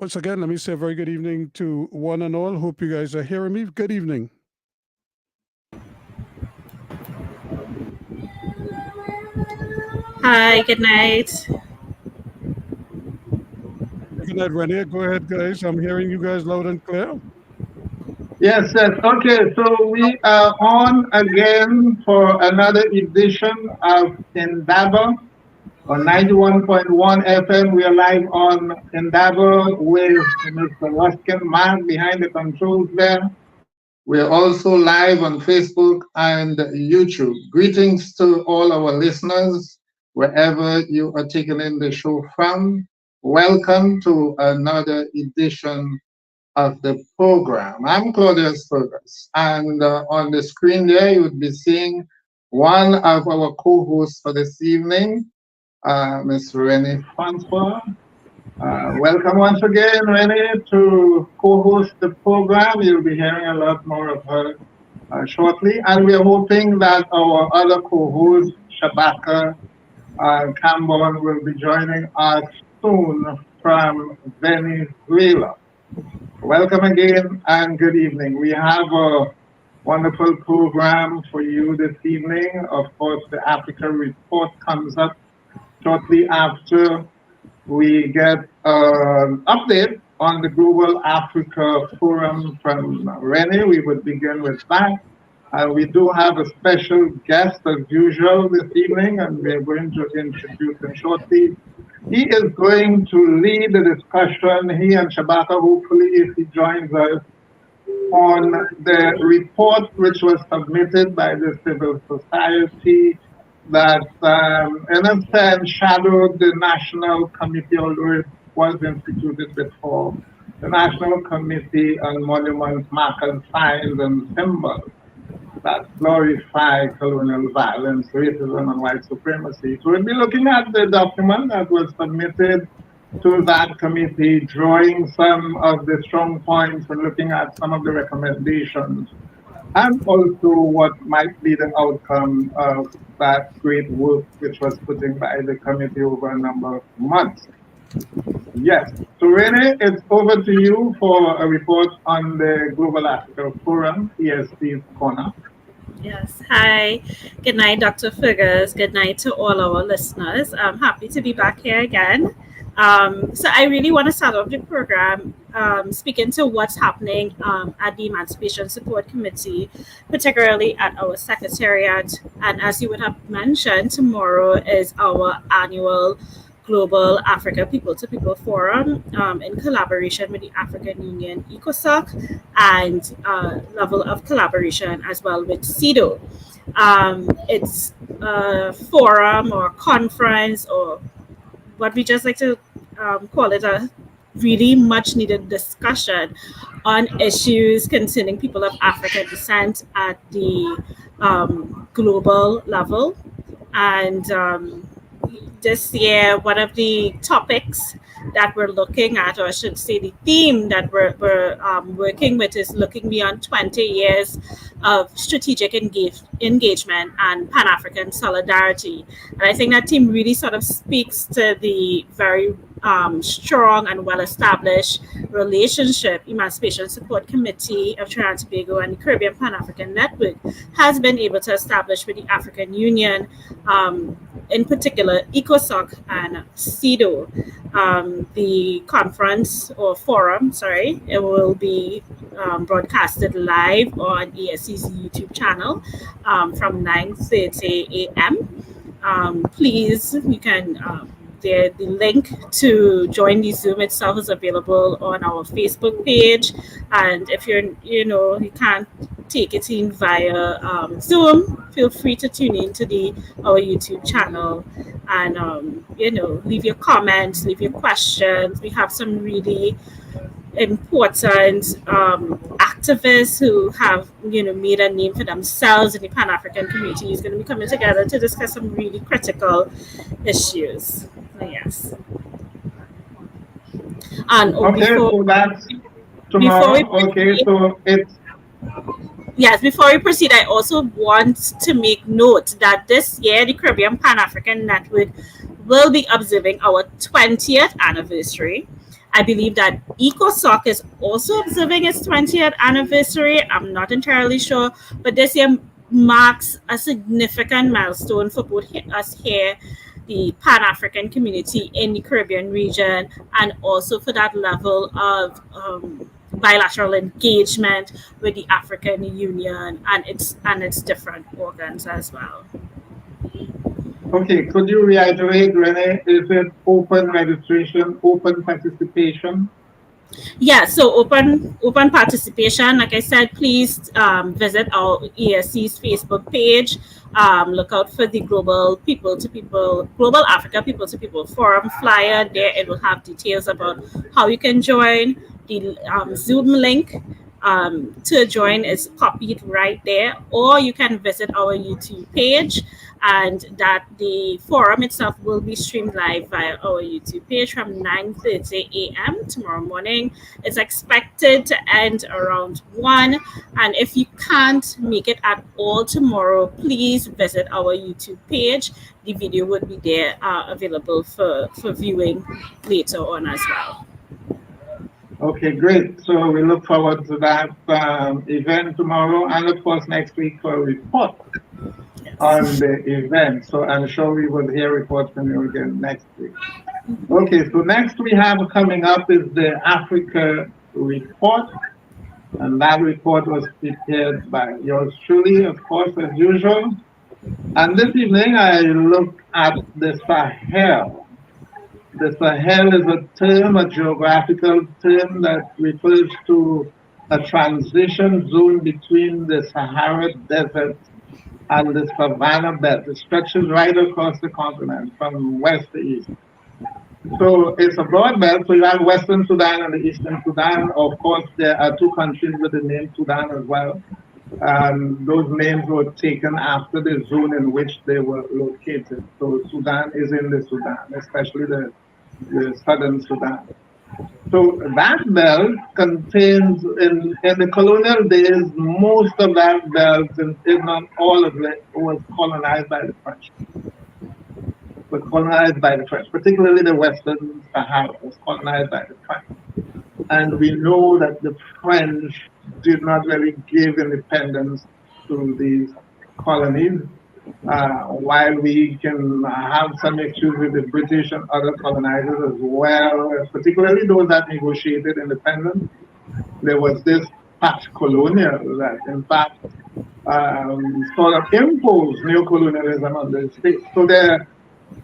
Once again, let me say a very good evening to one and all. Hope you guys are hearing me. Good evening. Hi, good night. Good night, Renee. Go ahead, guys. I'm hearing you guys loud and clear. Yes, yes. Okay, so we are on again for another edition of Indaba on 91.1 FM. We are live on Indaba with Mr. Ruskin Mark behind the controls there. We are also live on Facebook and YouTube. Greetings to all our listeners, wherever you are taking in the show from. Welcome to another edition of the program. I'm Claudius Fergus, and on the screen there, you would be seeing one of our co-hosts for this evening, Ms. Renee Francois. Welcome once again, Renee, to co-host the program. You'll be hearing a lot more of her shortly, and we are hoping that our other co-host, Shabaka Kambon, will be joining us soon from Venezuela. Welcome again and good evening. We have a wonderful program for you this evening. Of course, the Africa report comes up shortly after we get an update on the Global Africa Forum from Rennie. We would begin with that. We do have a special guest as usual this evening, and we're going to introduce him shortly. He is going to lead the discussion, he and Shabaka, hopefully, if he joins us, on the report which was submitted by the civil society that, in a sense, shadowed the National Committee, although it was instituted before, the National Committee on Monuments, Markers, Signs, and Symbols that glorify colonial violence, racism, and white supremacy. So we'll be looking at the document that was submitted to that committee, drawing some of the strong points and looking at some of the recommendations, and also what might be the outcome of that great work which was put in by the committee over a number of months. Yes. So Renee, it's over to you for a report on the Global Africa Forum, ESC's corner. Yes. Hi. Good night, Dr. Fergus. Good night to all our listeners. I'm happy to be back here again. So I really want to start off the program speaking to what's happening at the Emancipation Support Committee, particularly at our secretariat. And as you would have mentioned, tomorrow is our annual Global Africa People to People Forum in collaboration with the African Union ECOSOC and level of collaboration as well with CEDAW. It's a forum or conference, or what we just like to call it, a really much needed discussion on issues concerning people of African descent at the global level. And this year, one of the topics that we're looking at, or I should say the theme that we're working with, is looking beyond 20 years of strategic engagement and Pan-African solidarity. And I think that theme really sort of speaks to the very strong and well-established relationship Emancipation Support Committee of Trinidad and Tobago and the Caribbean Pan-African Network has been able to establish with the African Union, in particular ECOSOC and CEDAW. The conference or forum, it will be broadcasted live on ESC's YouTube channel from 9:30 a.m. Please, you can the link to join the Zoom itself is available on our Facebook page. And if you can't take it in via Zoom, feel free to tune in to our YouTube channel and leave your comments, leave your questions. We have some really important activists who have made a name for themselves in the Pan-African community is going to be coming together to discuss some really critical issues. Yes. And so that's tomorrow. Before we proceed, I also want to make note that this year the Caribbean Pan-African Network will be observing our 20th anniversary. I believe that ECOSOC is also observing its 20th anniversary. I'm not entirely sure, but this year marks a significant milestone for both us here, the Pan-African community in the Caribbean region, and also for that level of bilateral engagement with the African Union and its different organs as well. Okay, could you reiterate, Renee, is it open registration, open participation? Yeah, so open participation. Like I said, please visit our ESC's Facebook page. Look out for the Global Africa People to People Forum flyer. There it will have details about how you can join. The Zoom link to join is copied right there, or you can visit our YouTube page, and that the forum itself will be streamed live via our YouTube page from 9:30 a.m. tomorrow morning. It's expected to end around 1, and if you can't make it at all tomorrow, please visit our YouTube page. The video would be there available for viewing later on as well. Okay, great. So we look forward to that event tomorrow, and of course next week for a report on the event. So I'm sure we will hear reports from you again next week. Okay, so next we have coming up is the Africa report, and that report was prepared by yours truly, of course, as usual. And this evening I look at the Sahel. The Sahel is a term, a geographical term that refers to a transition zone between the Sahara Desert and the Savannah Belt. It stretches right across the continent from west to east. So it's a broad belt, so you have Western Sudan and the Eastern Sudan. Of course, there are two countries with the name Sudan as well. Those names were taken after the zone in which they were located. So Sudan is in the Sudan, especially the southern Sudan. So that belt contains, in the colonial days, most of that belt, if not all of it, was colonized by the French. Was colonized by the French, particularly the Western Sahara was colonized by the French. And we know that the French did not really give independence to these colonies, while we can have some issues with the British and other colonizers as well, particularly those that negotiated independence. There was this Pax colonial that, in fact, sort of imposed neocolonialism on the state. So there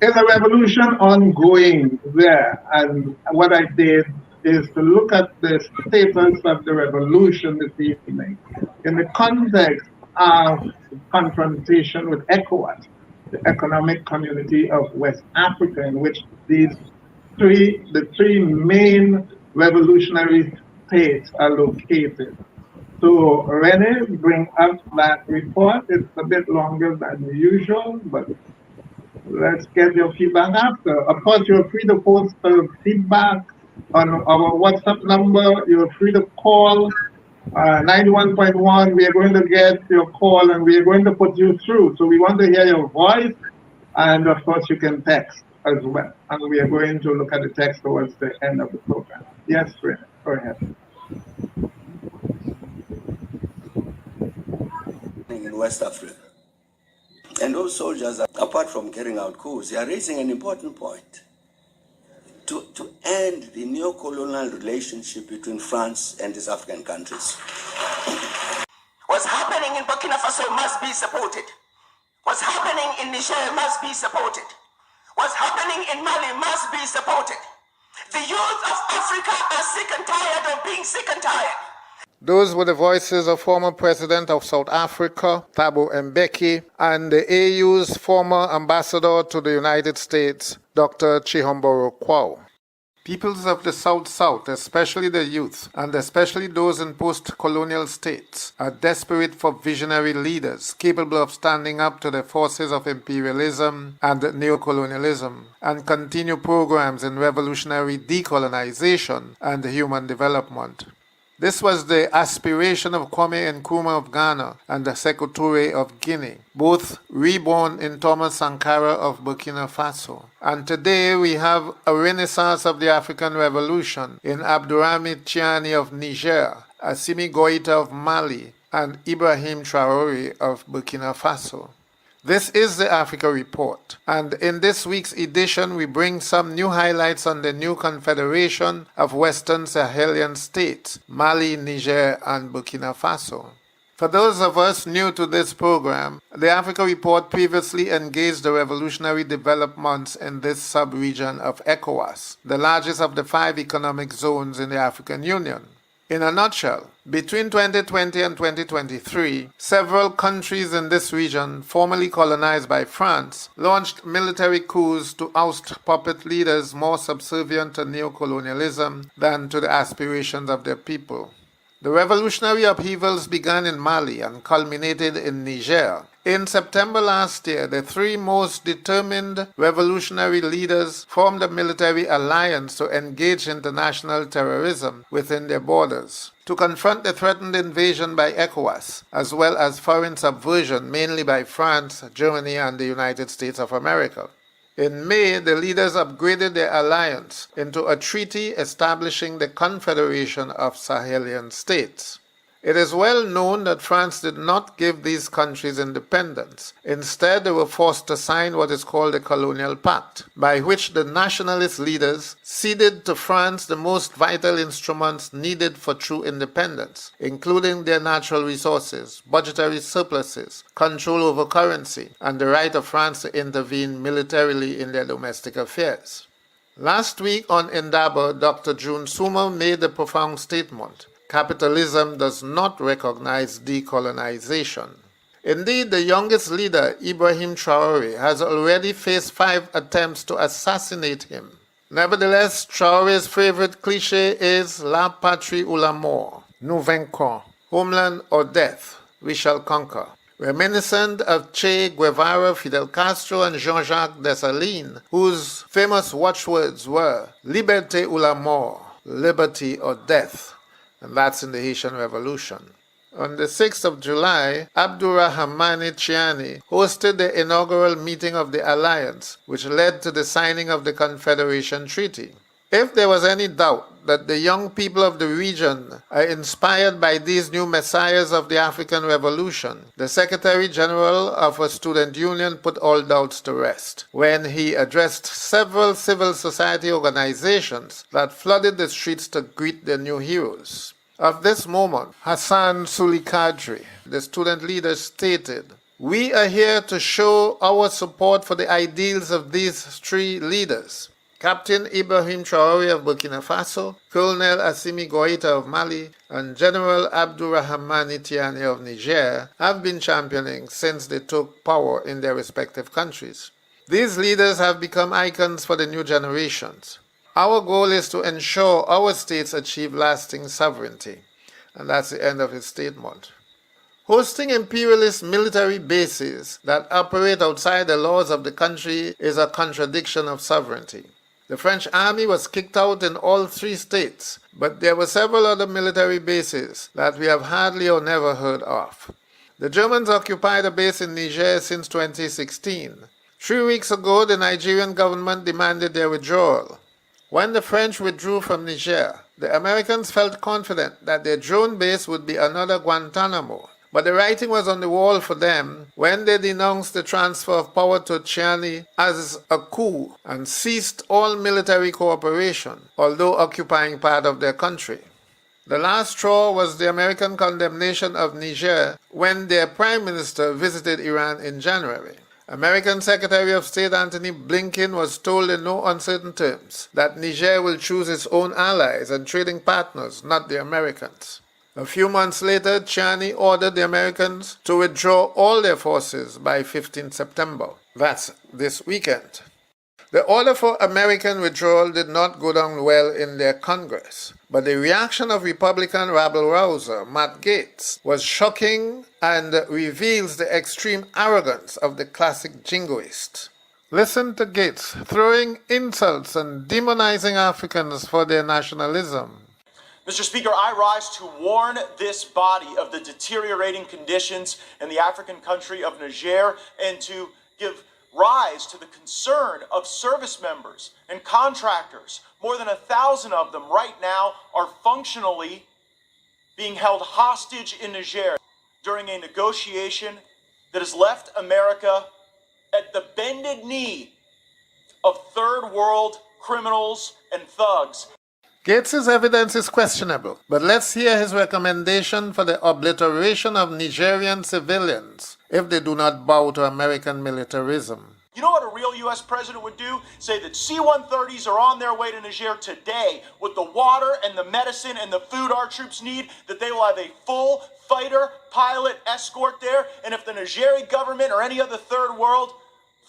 is a revolution ongoing there, and what I did is to look at the status of the revolution this evening in the context of confrontation with ECOWAS, the Economic Community of West Africa, in which the three main revolutionary states are located. So Renee, bring up that report. It's a bit longer than usual, but let's get your feedback after. Of course, you're free to post feedback on our WhatsApp number. You're free to call 91.1. We are going to get your call and we are going to put you through. So we want to hear your voice, and of course you can text as well. And we are going to look at the text towards the end of the program. Yes, Renee, go ahead. In West Africa. And those soldiers, apart from carrying out coups, they are raising an important point. To end the neo-colonial relationship between France and these African countries. What's happening in Burkina Faso must be supported. What's happening in Niger must be supported. What's happening in Mali must be supported. The youth of Africa are sick and tired of being sick and tired. Those were the voices of former President of South Africa, Thabo Mbeki, and the AU's former ambassador to the United States, Dr. Chihomboro Kwao. Peoples of the South-South, especially the youth, and especially those in post-colonial states, are desperate for visionary leaders capable of standing up to the forces of imperialism and neocolonialism, and continue programs in revolutionary decolonization and human development. This was the aspiration of Kwame Nkrumah of Ghana and the Sékou Touré of Guinea, both reborn in Thomas Sankara of Burkina Faso. And today we have a renaissance of the African Revolution in Abdourahmane Tiani of Niger, Assimi Goïta of Mali, and Ibrahim Traoré of Burkina Faso. This is the Africa Report, and in this week's edition we bring some new highlights on the new confederation of Western Sahelian states, Mali, Niger, and Burkina Faso. For those of us new to this program, the Africa Report previously engaged the revolutionary developments in this sub-region of ECOWAS, the largest of the 5 economic zones in the African Union. In a nutshell, between 2020 and 2023, several countries in this region, formerly colonized by France, launched military coups to oust puppet leaders more subservient to neocolonialism than to the aspirations of their people. The revolutionary upheavals began in Mali and culminated in Niger. In September last year, the 3 most determined revolutionary leaders formed a military alliance to engage international terrorism within their borders, to confront the threatened invasion by ECOWAS, as well as foreign subversion mainly by France, Germany, and the United States of America. In May, the leaders upgraded their alliance into a treaty establishing the Confederation of Sahelian States. It is well known that France did not give these countries independence. Instead, they were forced to sign what is called the Colonial Pact, by which the nationalist leaders ceded to France the most vital instruments needed for true independence, including their natural resources, budgetary surpluses, control over currency, and the right of France to intervene militarily in their domestic affairs. Last week on Indaba, Dr. June Soomer made a profound statement. Capitalism does not recognize decolonization. Indeed, the youngest leader, Ibrahim Traoré, has already faced 5 attempts to assassinate him. Nevertheless, Traoré's favorite cliché is La patrie ou la mort, nous vaincrons, homeland or death, we shall conquer. Reminiscent of Che Guevara, Fidel Castro, and Jean-Jacques Dessalines, whose famous watchwords were Liberté ou la mort, liberty or death. And that's in the Haitian Revolution. On the 6th of July, Abdourahmane Tiani hosted the inaugural meeting of the alliance, which led to the signing of the Confederation Treaty. If there was any doubt that the young people of the region are inspired by these new messiahs of the African Revolution, the Secretary General of a student union put all doubts to rest when he addressed several civil society organizations that flooded the streets to greet their new heroes. Of this moment, Hassan Sulikadri, the student leader, stated, "We are here to show our support for the ideals of these 3 leaders. Captain Ibrahim Traoré of Burkina Faso, Colonel Assimi Goïta of Mali, and General Abdourahmane Tiani of Niger have been championing since they took power in their respective countries. These leaders have become icons for the new generations. Our goal is to ensure our states achieve lasting sovereignty." And that's the end of his statement. Hosting imperialist military bases that operate outside the laws of the country is a contradiction of sovereignty. The French army was kicked out in all 3 states, but there were several other military bases that we have hardly or never heard of. The Germans occupied a base in Niger since 2016. 3 weeks ago, the Nigerian government demanded their withdrawal. When the French withdrew from Niger, the Americans felt confident that their drone base would be another Guantanamo. But the writing was on the wall for them when they denounced the transfer of power to Tiani as a coup and ceased all military cooperation, although occupying part of their country. The last straw was the American condemnation of Niger when their prime minister visited Iran in January. American Secretary of State Antony Blinken was told in no uncertain terms that Niger will choose its own allies and trading partners, not the Americans. A few months later, Tiani ordered the Americans to withdraw all their forces by 15 September. That's this weekend. The order for American withdrawal did not go down well in their Congress, but the reaction of Republican rabble-rouser Matt Gaetz was shocking and reveals the extreme arrogance of the classic jingoist. Listen to Gaetz throwing insults and demonizing Africans for their nationalism. Mr. Speaker, I rise to warn this body of the deteriorating conditions in the African country of Niger and to give rise to the concern of service members and contractors. More than 1,000 of them right now are functionally being held hostage in Niger during a negotiation that has left America at the bended knee of third world criminals and thugs. Gates's evidence is questionable, but let's hear his recommendation for the obliteration of Nigerian civilians if they do not bow to American militarism. You know what a real U.S. president would do? Say that C-130s are on their way to Niger today with the water and the medicine and the food our troops need, that they will have a full fighter pilot escort there, and if the Nigerian government or any other third world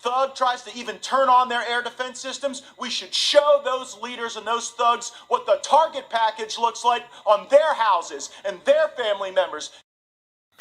thug tries to even turn on their air defense systems, we should show those leaders and those thugs what the target package looks like on their houses and their family members.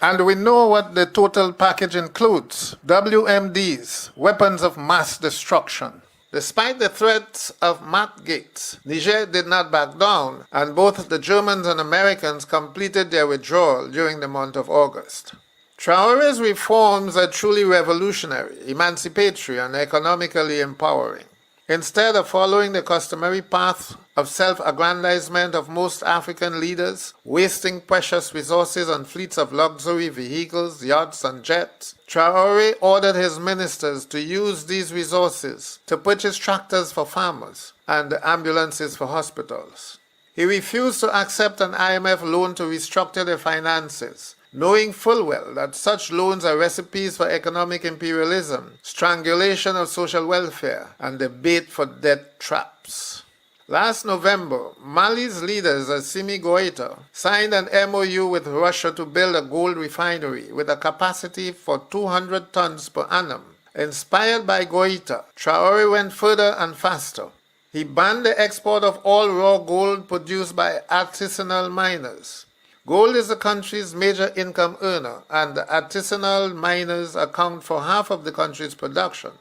And we know what the total package includes: WMDs, weapons of mass destruction. Despite the threats of Matt Gaetz, Niger did not back down, and both the Germans and Americans completed their withdrawal during the month of August. Traore's reforms are truly revolutionary, emancipatory, and economically empowering. Instead of following the customary path of self-aggrandizement of most African leaders, wasting precious resources on fleets of luxury vehicles, yachts, and jets, Traore ordered his ministers to use these resources to purchase tractors for farmers and ambulances for hospitals. He refused to accept an IMF loan to restructure their finances, knowing full well that such loans are recipes for economic imperialism, strangulation of social welfare, and the bait for debt traps. Last November, Mali's leaders, Assimi Goïta, signed an MOU with Russia to build a gold refinery with a capacity for 200 tons per annum. Inspired by Goïta, Traore went further and faster. He banned the export of all raw gold produced by artisanal miners. Gold is the country's major income earner, and the artisanal miners account for half of the country's production.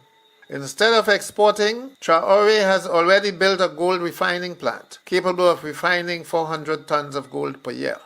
Instead of exporting, Traore has already built a gold refining plant, capable of refining 400 tons of gold per year.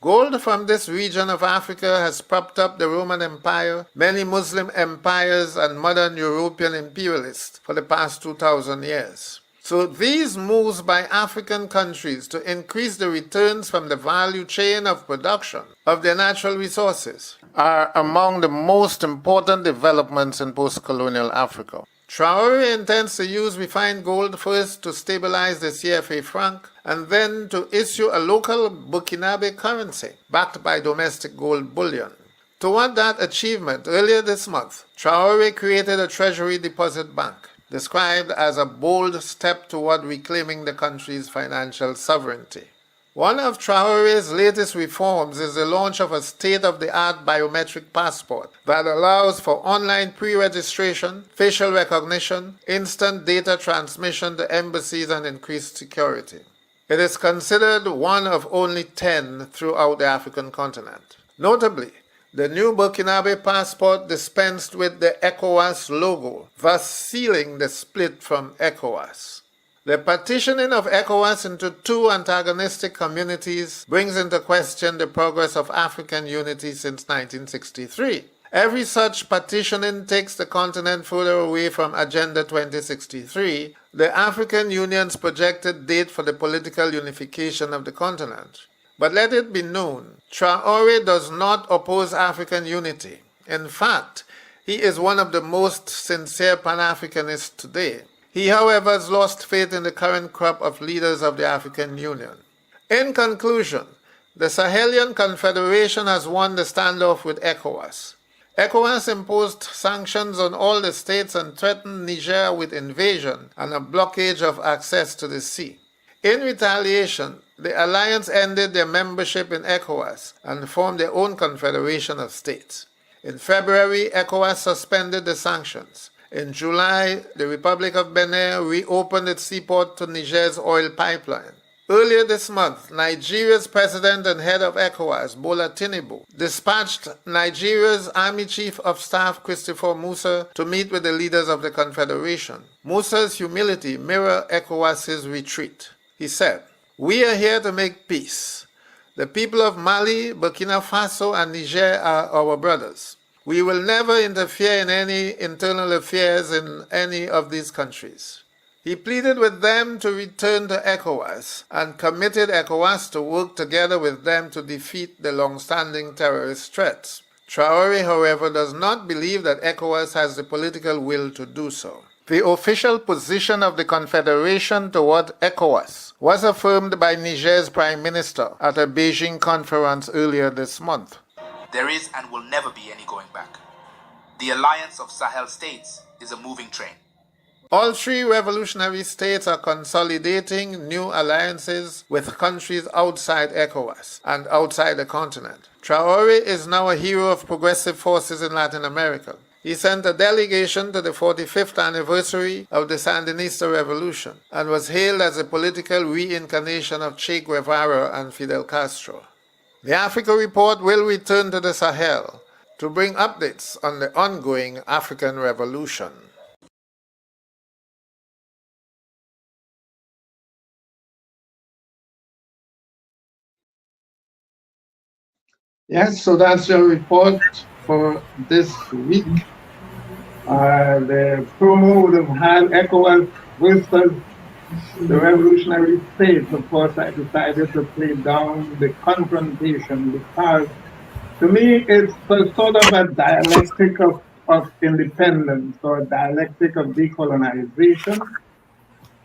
Gold from this region of Africa has propped up the Roman Empire, many Muslim empires, and modern European imperialists for the past 2,000 years. So these moves by African countries to increase the returns from the value chain of production of their natural resources are among the most important developments in post-colonial Africa. Traore intends to use refined gold first to stabilize the CFA franc and then to issue a local Burkinabe currency backed by domestic gold bullion. Toward that achievement, earlier this month, Traore created a treasury deposit bank, described as a bold step toward reclaiming the country's financial sovereignty. One of Traore's latest reforms is the launch of a state-of-the-art biometric passport that allows for online pre-registration, facial recognition, instant data transmission to embassies, and increased security. It is considered one of only 10 throughout the African continent. Notably, the new Burkinabe passport dispensed with the ECOWAS logo, thus sealing the split from ECOWAS. The partitioning of ECOWAS into two antagonistic communities brings into question the progress of African unity since 1963. Every such partitioning takes the continent further away from Agenda 2063, the African Union's projected date for the political unification of the continent. But let it be known, Traore does not oppose African unity. In fact, he is one of the most sincere Pan-Africanists today. He, however, has lost faith in the current crop of leaders of the African Union. In conclusion, the Sahelian Confederation has won the standoff with ECOWAS. ECOWAS imposed sanctions on all the states and threatened Niger with invasion and a blockage of access to the sea. In retaliation, the alliance ended their membership in ECOWAS and formed their own confederation of states. In February, ECOWAS suspended the sanctions. In July, the Republic of Benin reopened its seaport to Niger's oil pipeline. Earlier this month, Nigeria's president and head of ECOWAS, Bola Tinubu, dispatched Nigeria's Army Chief of Staff, Christopher Musa, to meet with the leaders of the Confederation. Musa's humility mirrored ECOWAS's retreat. He said, We are here to make peace. The people of Mali, Burkina Faso, and Niger are our brothers. We will never interfere in any internal affairs in any of these countries. He pleaded with them to return to ECOWAS and committed ECOWAS to work together with them to defeat the long-standing terrorist threats. Traoré, however, does not believe that ECOWAS has the political will to do so. The official position of the Confederation toward ECOWAS was affirmed by Niger's Prime Minister at a Beijing conference earlier this month. There is and will never be any going back. The alliance of Sahel states is a moving train. All three revolutionary states are consolidating new alliances with countries outside ECOWAS and outside the continent. Traoré is now a hero of progressive forces in Latin America. He sent a delegation to the 45th anniversary of the Sandinista Revolution and was hailed as a political reincarnation of Che Guevara and Fidel Castro. The Africa Report will return to the Sahel to bring updates on the ongoing African Revolution. Yes, so that's your report for this week. The promo would have had ECOWAS versus the revolutionary states. Of course, I decided to play down the confrontation because, to me, it's a sort of a dialectic of independence or a dialectic of decolonization.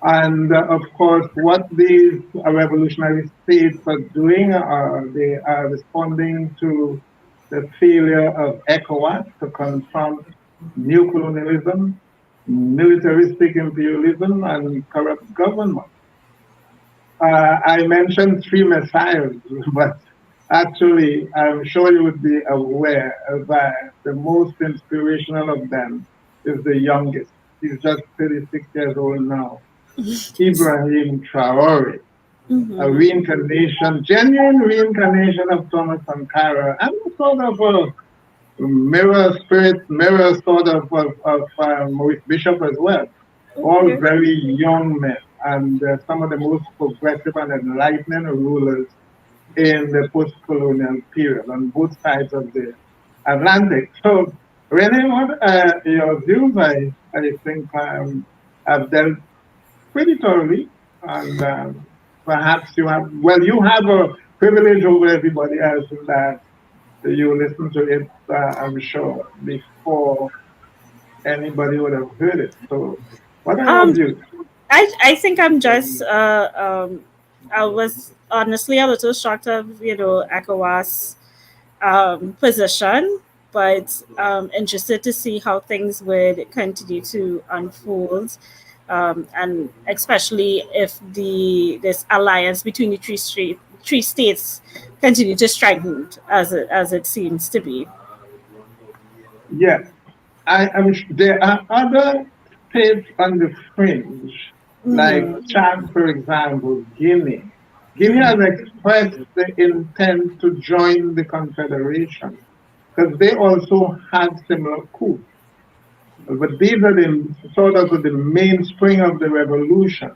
And of course, what these revolutionary states are doing, they are responding to the failure of ECOWAS to confront new colonialism, militaristic imperialism, and corrupt government. I mentioned three messiahs, but actually, I'm sure you would be aware that the most inspirational of them is the youngest. He's just 36 years old now. Ibrahim Traoré, a reincarnation, genuine reincarnation of Thomas Sankara, and sort of a mirror spirit, mirror sort of Maurice Bishop as well. All very young men, and some of the most progressive and enlightening rulers in the post-colonial period on both sides of the Atlantic. So, Renee, what your views? I think I've dealt pretty thoroughly, and perhaps you have a privilege over everybody else in that you listen to it, I'm sure, before anybody would have heard it. So, what are your views? I think I'm just, I was honestly a little shocked of, ECOWAS position, but interested to see how things would continue to unfold. And especially if this alliance between the three states continue to strengthen as it seems to be. Yes, there are other states on the fringe, like Chad, for example, Guinea. Guinea has expressed the intent to join the Confederation because they also had similar coups. But these are sort of the mainspring of the revolution.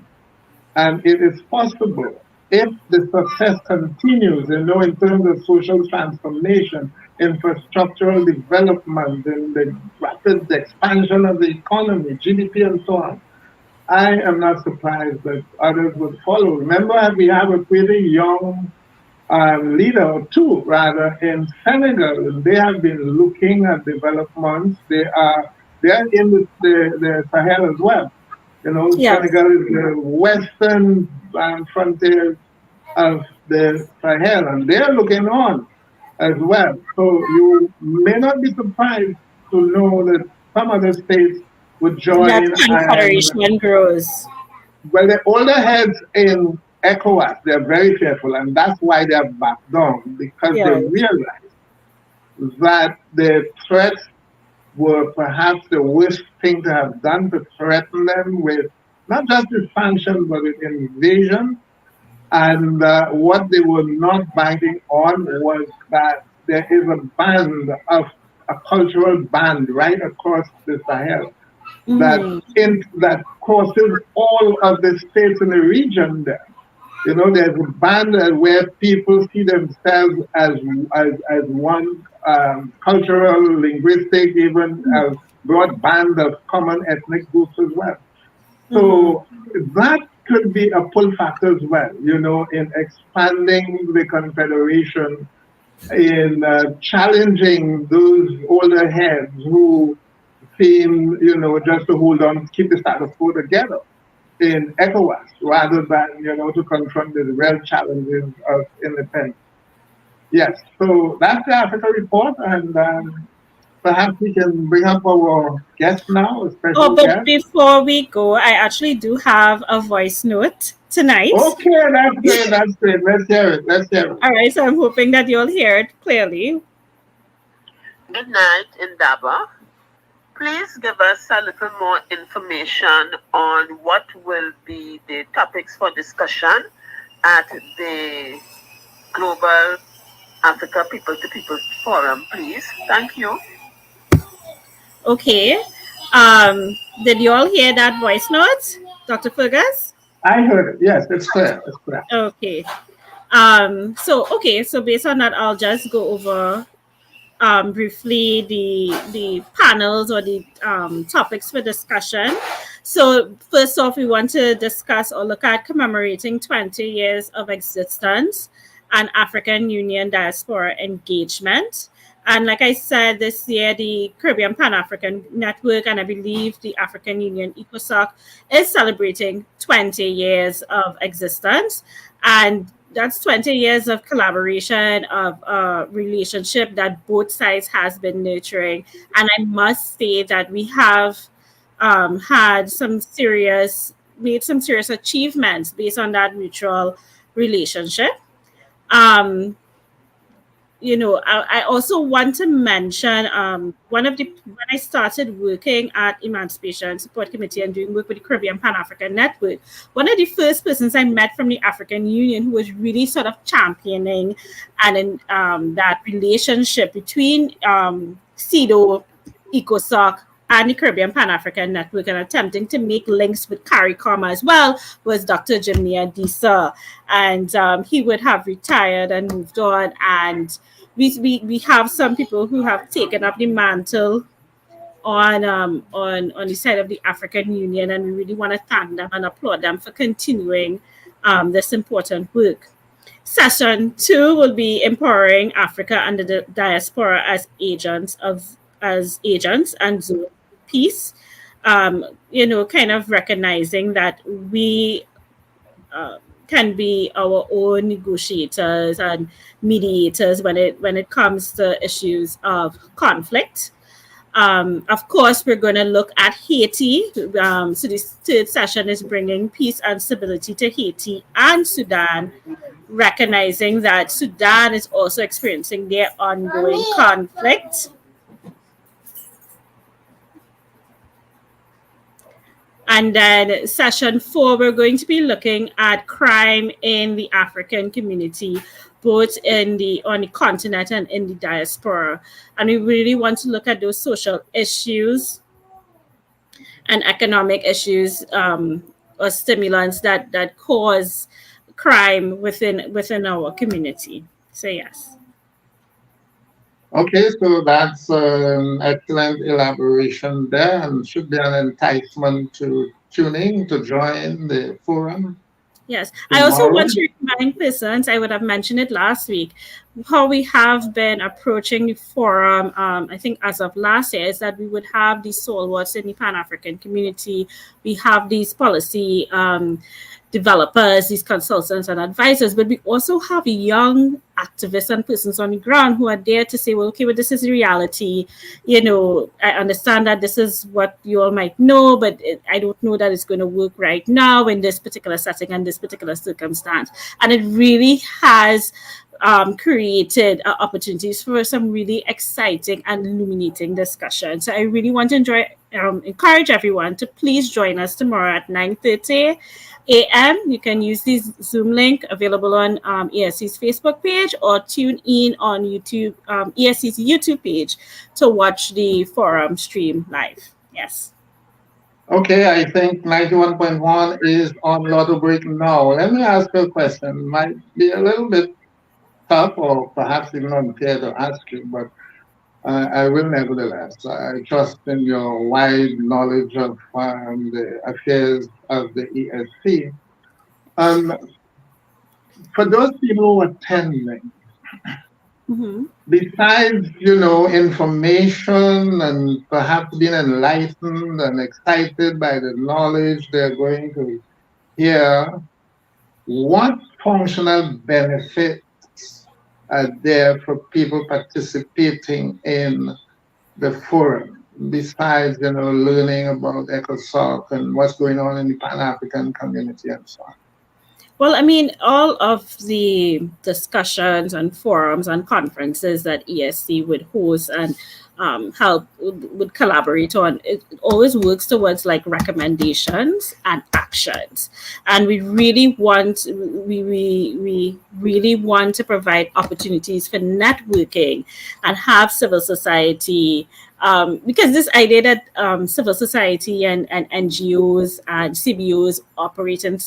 And it is possible, if the success continues, in terms of social transformation, infrastructural development, and the rapid expansion of the economy, GDP, and so on, I am not surprised that others would follow. Remember, we have a pretty young leader, or two rather, in Senegal, and they have been looking at developments. They are in the Sahel as well. Senegal is the western frontier of the Sahel, and they're looking on as well. So you may not be surprised to know that some other states would join. That confederation grows. Well, the older heads in ECOWAS, they're very fearful, and that's why they're backed down, because they realize that the threats were perhaps the worst thing to have done, to threaten them with not just with sanctions, but with invasion. And what they were not banking on was that there is a cultural band right across the Sahel that crosses all of the states in the region there. You know, there's a band where people see themselves as one cultural, linguistic, even a broad band of common ethnic groups as well. So that could be a pull factor as well, you know, in expanding the confederation, in challenging those older heads who seem, you know, just to hold on, keep the status quo together in ECOWAS, rather than, you know, to confront the real challenges of independence. Yes, so that's the Africa report, and perhaps we can bring up our guest now, a special Oh, but guest. before we go, I actually do have a voice note tonight. Okay, that's great, that's great. Let's hear it, let's hear it. All right, so I'm hoping that you'll hear it clearly. Good night, Indaba. Please give us a little more information on what will be the topics for discussion at the Global Africa People to People Forum, please. Thank you. Okay. Did you all hear that voice note, Dr. Fergus? I heard it. Yes, it's clear. It's clear. Okay. So based on that, I'll just go over briefly the panels or the topics for discussion. So first off, we want to discuss or look at commemorating 20 years of existence and African Union diaspora engagement. And like I said, this year, the Caribbean Pan-African Network, and I believe the African Union ECOSOC, is celebrating 20 years of existence. And that's 20 years of collaboration, of a relationship that both sides has been nurturing. And I must say that we have made some serious achievements based on that mutual relationship. You know, I also want to mention when I started working at Emancipation Support Committee and doing work with the Caribbean Pan-African Network, one of the first persons I met from the African Union who was really sort of championing and in that relationship between CEDAW, ECOSOC, and the Caribbean Pan-African Network, and attempting to make links with CARICOM as well, was Dr. Jimnia Disa. And he would have retired and moved on. And we have some people who have taken up the mantle on the side of the African Union, and we really want to thank them and applaud them for continuing this important work. Session 2 will be empowering Africa and the diaspora as agents and zone peace. You know, kind of recognizing that we can be our own negotiators and mediators when it comes to issues of conflict. Of course, we're going to look at Haiti. So this third session is bringing peace and stability to Haiti and Sudan, recognizing that Sudan is also experiencing their ongoing conflict. And then session 4, we're going to be looking at crime in the African community, both on the continent and in the diaspora. And we really want to look at those social issues and economic issues or stimulants that cause crime within our community. So yes. Okay, so that's an excellent elaboration there, and should be an enticement to tune in, to join the forum. Yes, I also want to remind persons, I would have mentioned it last week, how we have been approaching the forum, I think as of last year, is that we would have these stalwarts in the Pan-African community. We have these policy developers, these consultants and advisors, but we also have young activists and persons on the ground who are there to say, well, okay, well, this is reality. You know, I understand that this is what you all might know, but I don't know that it's going to work right now in this particular setting and this particular circumstance. And it really has created opportunities for some really exciting and illuminating discussion. So I really want to encourage everyone to please join us tomorrow at 9:30 a.m. You can use this Zoom link available on ESC's Facebook page, or tune in on YouTube, ESC's YouTube page, to watch the forum stream live. Yes. Okay, I think 91.1 is on Lotto Break now. Let me ask you a question. Might be a little bit tough or perhaps even unfair to ask you, but I will nevertheless. I trust in your wide knowledge of the affairs of the ESC. Um, for those people who attending, Mm-hmm. besides, information and perhaps being enlightened and excited by the knowledge they're going to hear, what functional benefits are there for people participating in the forum, besides, learning about ECOSOC and what's going on in the Pan-African community and so on? Well, I mean, all of the discussions and forums and conferences that ESC would host and help would collaborate on, it always works towards like recommendations and actions. And we really want to provide opportunities for networking and have civil society, because this idea that civil society and NGOs and CBOs operate in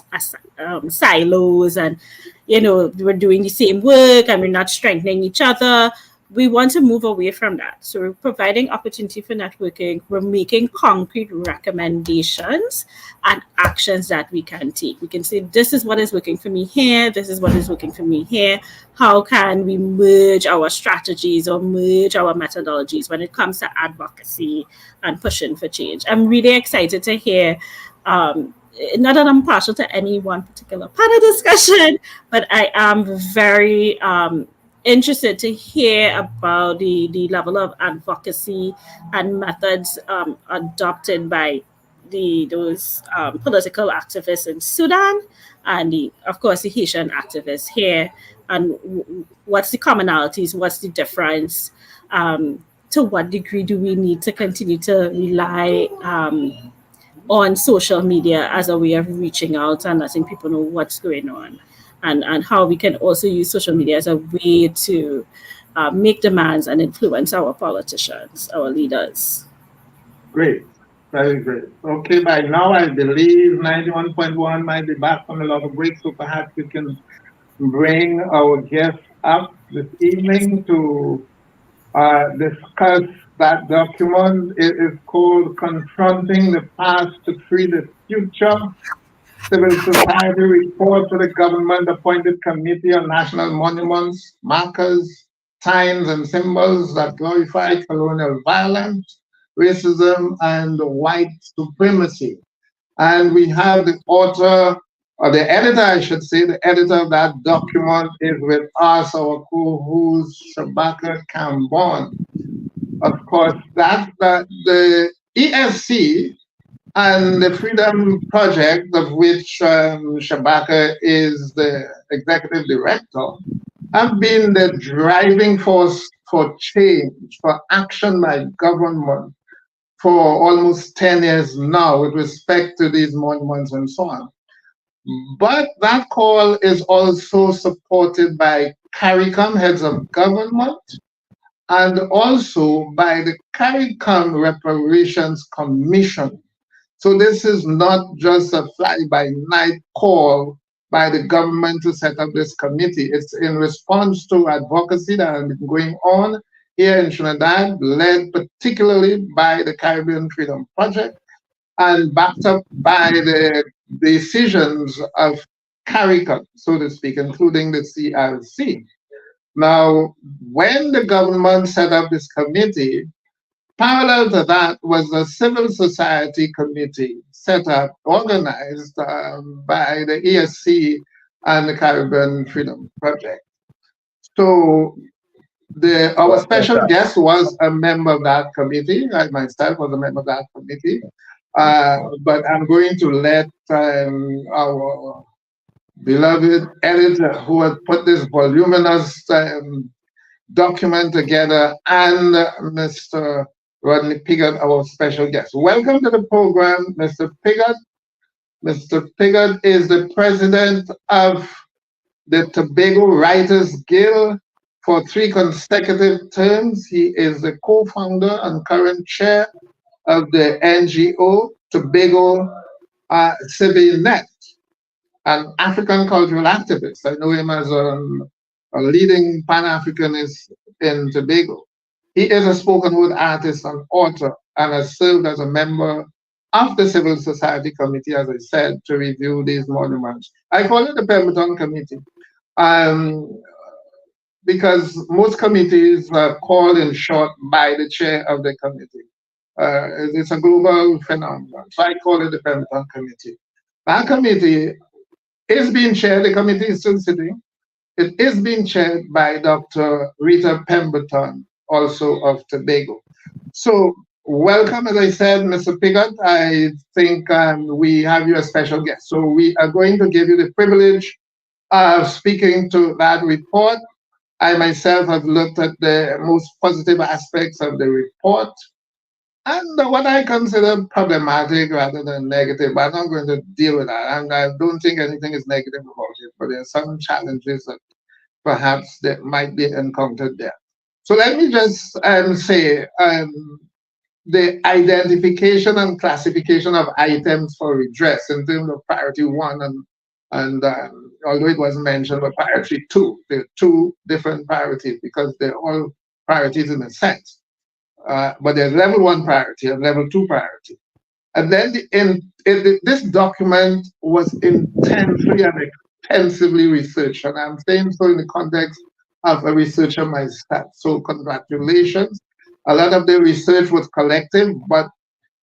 silos, and we're doing the same work and we're not strengthening each other. We want to move away from that. So we're providing opportunity for networking. We're making concrete recommendations and actions that we can take. We can say, this is what is working for me here. This is what is working for me here. How can we merge our strategies or merge our methodologies when it comes to advocacy and pushing for change? I'm really excited to hear, not that I'm partial to any one particular panel discussion, but I am very interested to hear about the level of advocacy and methods adopted by those political activists in Sudan, and of course the Haitian activists here, and what's the commonalities, what's the difference, to what degree do we need to continue to rely on social media as a way of reaching out and letting people know what's going on, and how we can also use social media as a way to make demands and influence our politicians, our leaders. Great, very great. Okay, by now I believe 91.1 might be back from a lot of break, so perhaps we can bring our guests up this evening to discuss that document. It is called Confronting the Past to Free the Future, Civil Society Report to the Government-Appointed Committee on National Monuments, Markers, Signs and Symbols that Glorify Colonial Violence, Racism, and White Supremacy. And we have the author, or the editor, I should say, the editor of that document is with us, our co-host, Shabaka Kambon. Of course, the ESC and the Freedom Project, of which Shabaka is the executive director, have been the driving force for change, for action by government for almost 10 years now with respect to these monuments and so on. But that call is also supported by CARICOM, heads of government, and also by the CARICOM Reparations Commission. So this is not just a fly-by-night call by the government to set up this committee. It's in response to advocacy that has been going on here in Trinidad, led particularly by the Caribbean Freedom Project and backed up by the decisions of CARICOM, so to speak, including the CRC. Now, when the government set up this committee, parallel to that was a civil society committee set up, organized by the ESC and the Caribbean Freedom Project. So our special guest was a member of that committee. I myself was a member of that committee. But I'm going to let our beloved editor, who had put this voluminous document together, and Mr. Rodney Piggott, our special guest. Welcome to the program, Mr. Piggott. Mr. Piggott is the president of the Tobago Writers Guild for 3 consecutive terms. He is the co-founder and current chair of the NGO Tobago Net, an African cultural activist. I know him as a leading Pan-Africanist in Tobago. He is a spoken word artist and author and has served as a member of the Civil Society Committee, as I said, to review these monuments. I call it the Pemberton Committee because most committees are called in short by the chair of the committee. It's a global phenomenon, so I call it the Pemberton Committee. That committee is being chaired, the committee is still sitting. It is being chaired by Dr. Rita Pemberton, also of Tobago. So welcome, as I said, Mr. Piggott. I think we have you as special guest. So we are going to give you the privilege of speaking to that report. I myself have looked at the most positive aspects of the report and what I consider problematic rather than negative. But I'm not going to deal with that. And I don't think anything is negative about it, but there are some challenges that perhaps that might be encountered there. So let me just say the identification and classification of items for redress in terms of priority 1 and although it wasn't mentioned, but priority 2, there are 2 different priorities because they're all priorities in a sense. But there's level 1 priority and level 2 priority. And then this document was intensely and extensively researched, and I'm saying so in the context of a researcher myself. So congratulations. A lot of the research was collective, but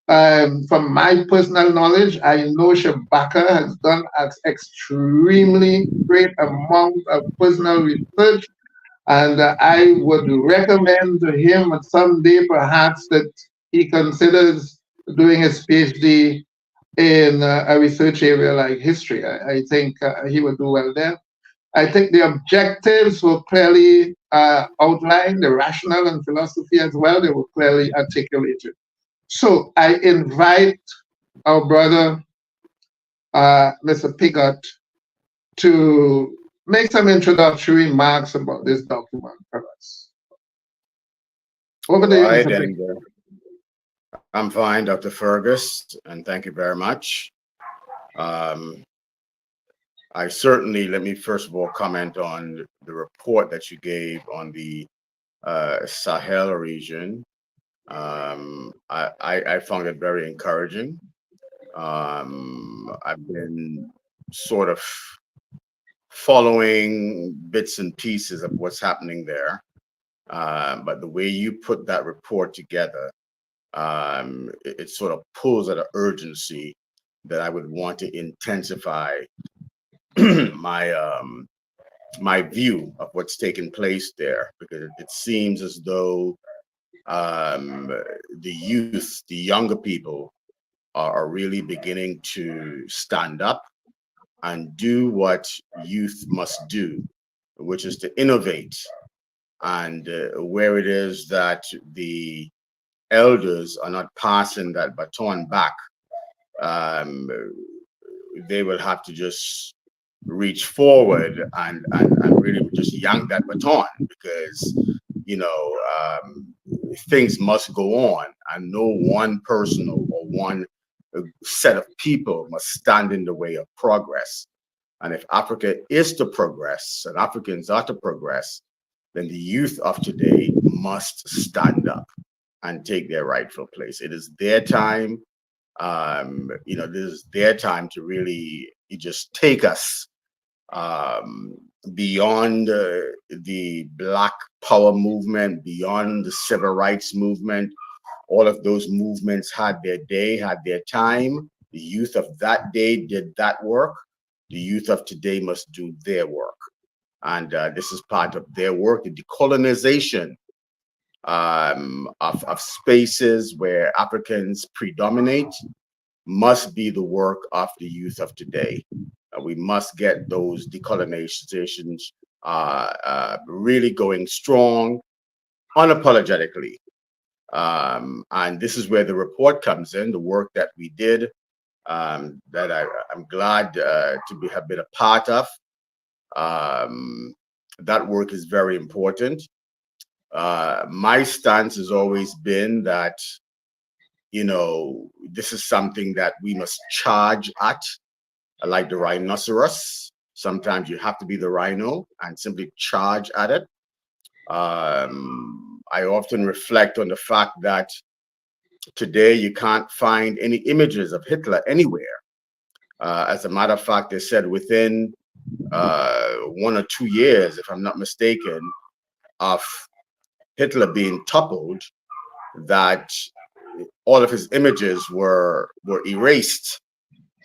from my personal knowledge, I know Shabaka has done an extremely great amount of personal research, and I would recommend to him someday perhaps that he considers doing his PhD in a research area like history. I think he would do well there. I think the objectives were clearly outlined, the rationale and philosophy as well, they were clearly articulated. So I invite our brother, Mr. Piggott, to make some introductory remarks about this document for us. Over to you, Mr. Piggott. I'm fine, Dr. Fergus, and thank you very much. I certainly, let me first of all comment on the report that you gave on the Sahel region. I found it very encouraging. I've been sort of following bits and pieces of what's happening there. But the way you put that report together, it sort of pulls at an urgency that I would want to intensify my view of what's taking place there, because it seems as though the youth, the younger people, are really beginning to stand up and do what youth must do, which is to innovate. And where it is that the elders are not passing that baton back, they will have to just reach forward and really just yank that baton, because things must go on, and no one person or one set of people must stand in the way of progress. And if Africa is to progress and Africans are to progress, then the youth of today must stand up and take their rightful place. It is their time. This is their time to really just take us beyond the Black Power movement, beyond the Civil Rights movement. All of those movements had their day, had their time. The youth of that day did that work. The youth of today must do their work. And this is part of their work. The decolonization of spaces where Africans predominate must be the work of the youth of today. We must get those decolonizations really going strong, unapologetically. And this is where the report comes in, the work that we did, that I'm glad to have been a part of. That work is very important. My stance has always been that this is something that we must charge at, like the rhinoceros. Sometimes you have to be the rhino and simply charge at it. I often reflect on the fact that today you can't find any images of Hitler anywhere. As a matter of fact, they said within 1 or 2 years, if I'm not mistaken, of Hitler being toppled, that all of his images were erased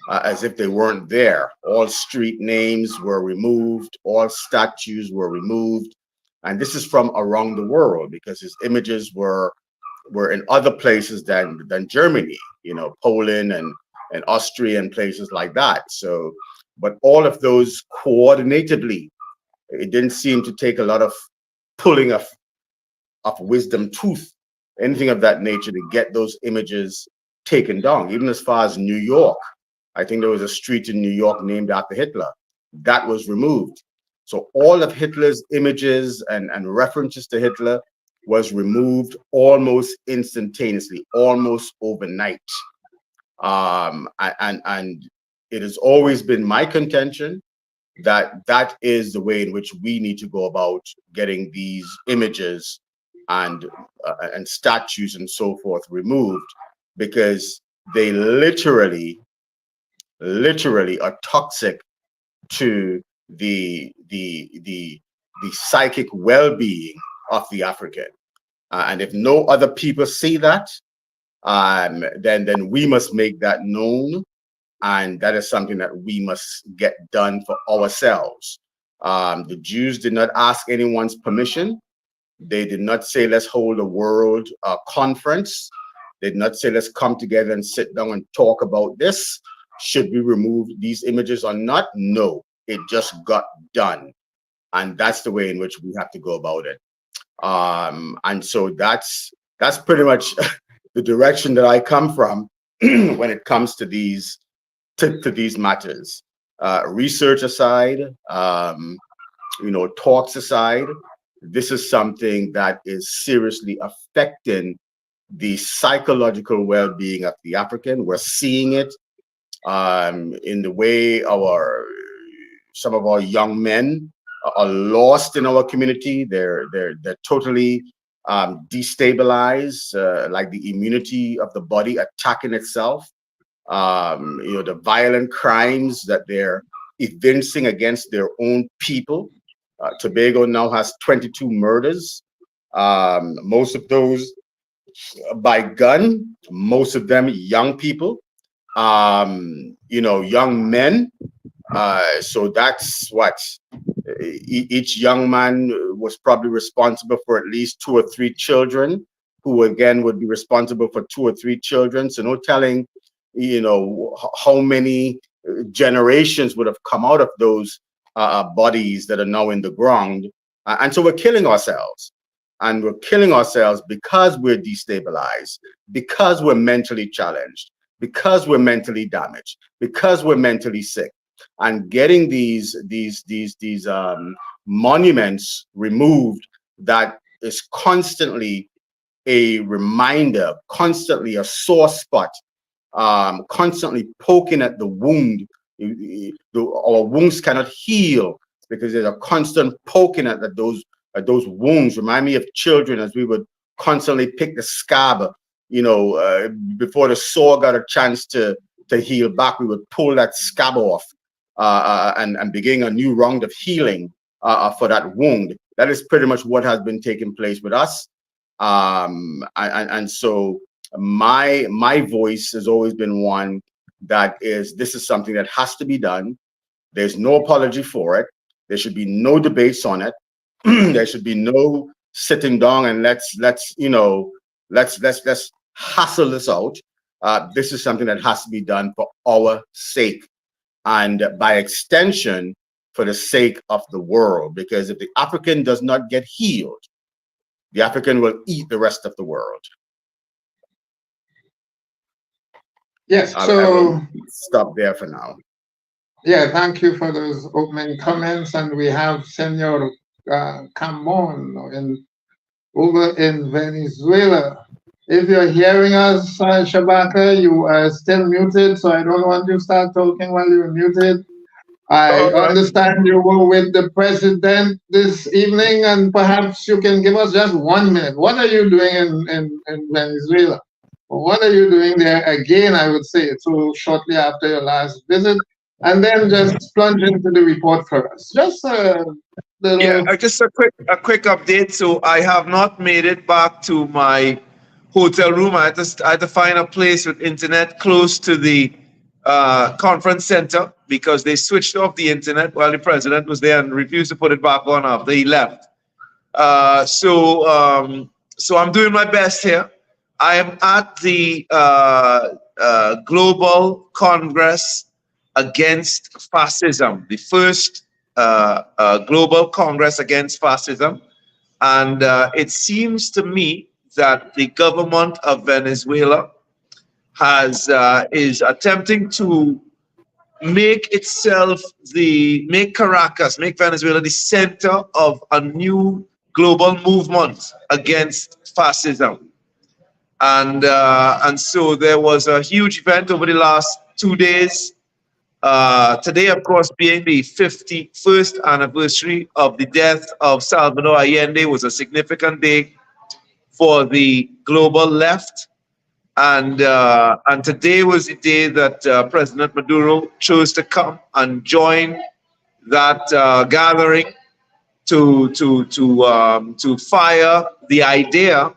as if they weren't there. All street names were removed, all statues were removed. And this is from around the world, because his images were in other places than Germany, Poland and Austria and places like that. So, but all of those coordinatedly, it didn't seem to take a lot of pulling of wisdom tooth, anything of that nature, to get those images taken down. Even as far as New York, I think there was a street in New York named after Hitler. That was removed. So all of Hitler's images and references to Hitler was removed almost instantaneously, almost overnight. And it has always been my contention that is the way in which we need to go about getting these images and statues and so forth removed, because they literally are toxic to the psychic well-being of the African. And if no other people see that, then we must make that known. And that is something that we must get done for ourselves. The Jews did not ask anyone's permission. They did not say, let's hold a world conference. They did not say, let's come together and sit down and talk about this. Should we remove these images or not? No, it just got done. And that's the way in which we have to go about it. And so that's pretty much the direction that I come from when it comes to these matters. Research aside, talks aside, this is something that is seriously affecting the psychological well-being of the African. We're seeing it in the way some of our young men are lost in our community. They're totally destabilized, like the immunity of the body attacking itself. The violent crimes that they're evincing against their own people. Tobago now has 22 murders, most of those by gun, most of them young people, young men. So that's what each young man was probably responsible for at least 2 or 3 children, who again would be responsible for 2 or 3 children. So no telling, how many generations would have come out of those bodies that are now in the ground. And so we're killing ourselves. And we're killing ourselves because we're destabilized, because we're mentally challenged, because we're mentally damaged, because we're mentally sick. And getting these monuments removed, that is constantly a reminder, constantly a sore spot, constantly poking at the wound. Our wounds cannot heal because there's a constant poking at those wounds. Remind me of children, as we would constantly pick the scab, before the sore got a chance to heal back, we would pull that scab off and begin a new round of healing for that wound. That is pretty much what has been taking place with us. And so my voice has always been one that is, this is something that has to be done. There's no apology for it. There should be no debates on it. There should be no sitting down and let's hassle this out. This is something that has to be done for our sake, and by extension, for the sake of the world. Because if the African does not get healed, the African will eat the rest of the world. Yes, I so will stop there for now. Yeah, thank you for those opening comments. And we have Senor Kambon over in Venezuela. If you're hearing us, Shabaka, you are still muted, so I don't want you to start talking while you're muted. I All right. understand you were with the president this evening, and perhaps you can give us just 1 minute. What are you doing in Venezuela? What are you doing there again, I would say, so shortly after your last visit? And then just plunge into the report for us. Just a little. Yeah, just a quick update. So I have not made it back to my hotel room. I had to find a place with internet close to the conference center because they switched off the internet while the president was there and refused to put it back on after he left. So I'm doing my best here. I am at the Global Congress Against Fascism, the first Global Congress Against Fascism. And it seems to me that the government of Venezuela is attempting to make Venezuela the center of a new global movement against fascism. And so there was a huge event over the last 2 days. Today, of course, being the 51st anniversary of the death of Salvador Allende, was a significant day for the global left. And today was the day that President Maduro chose to come and join that gathering to fire the idea,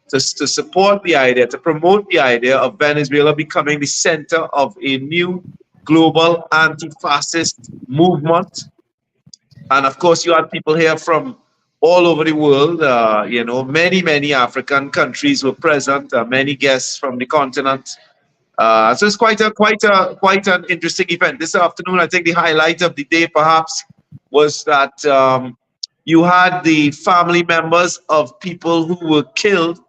to support the idea, to promote the idea of Venezuela becoming the center of a new global anti-fascist movement. And of course, you had people here from all over the world. Many African countries were present. Many guests from the continent. So it's quite an interesting event. This afternoon, I think the highlight of the day, perhaps, was that you had the family members of people who were killed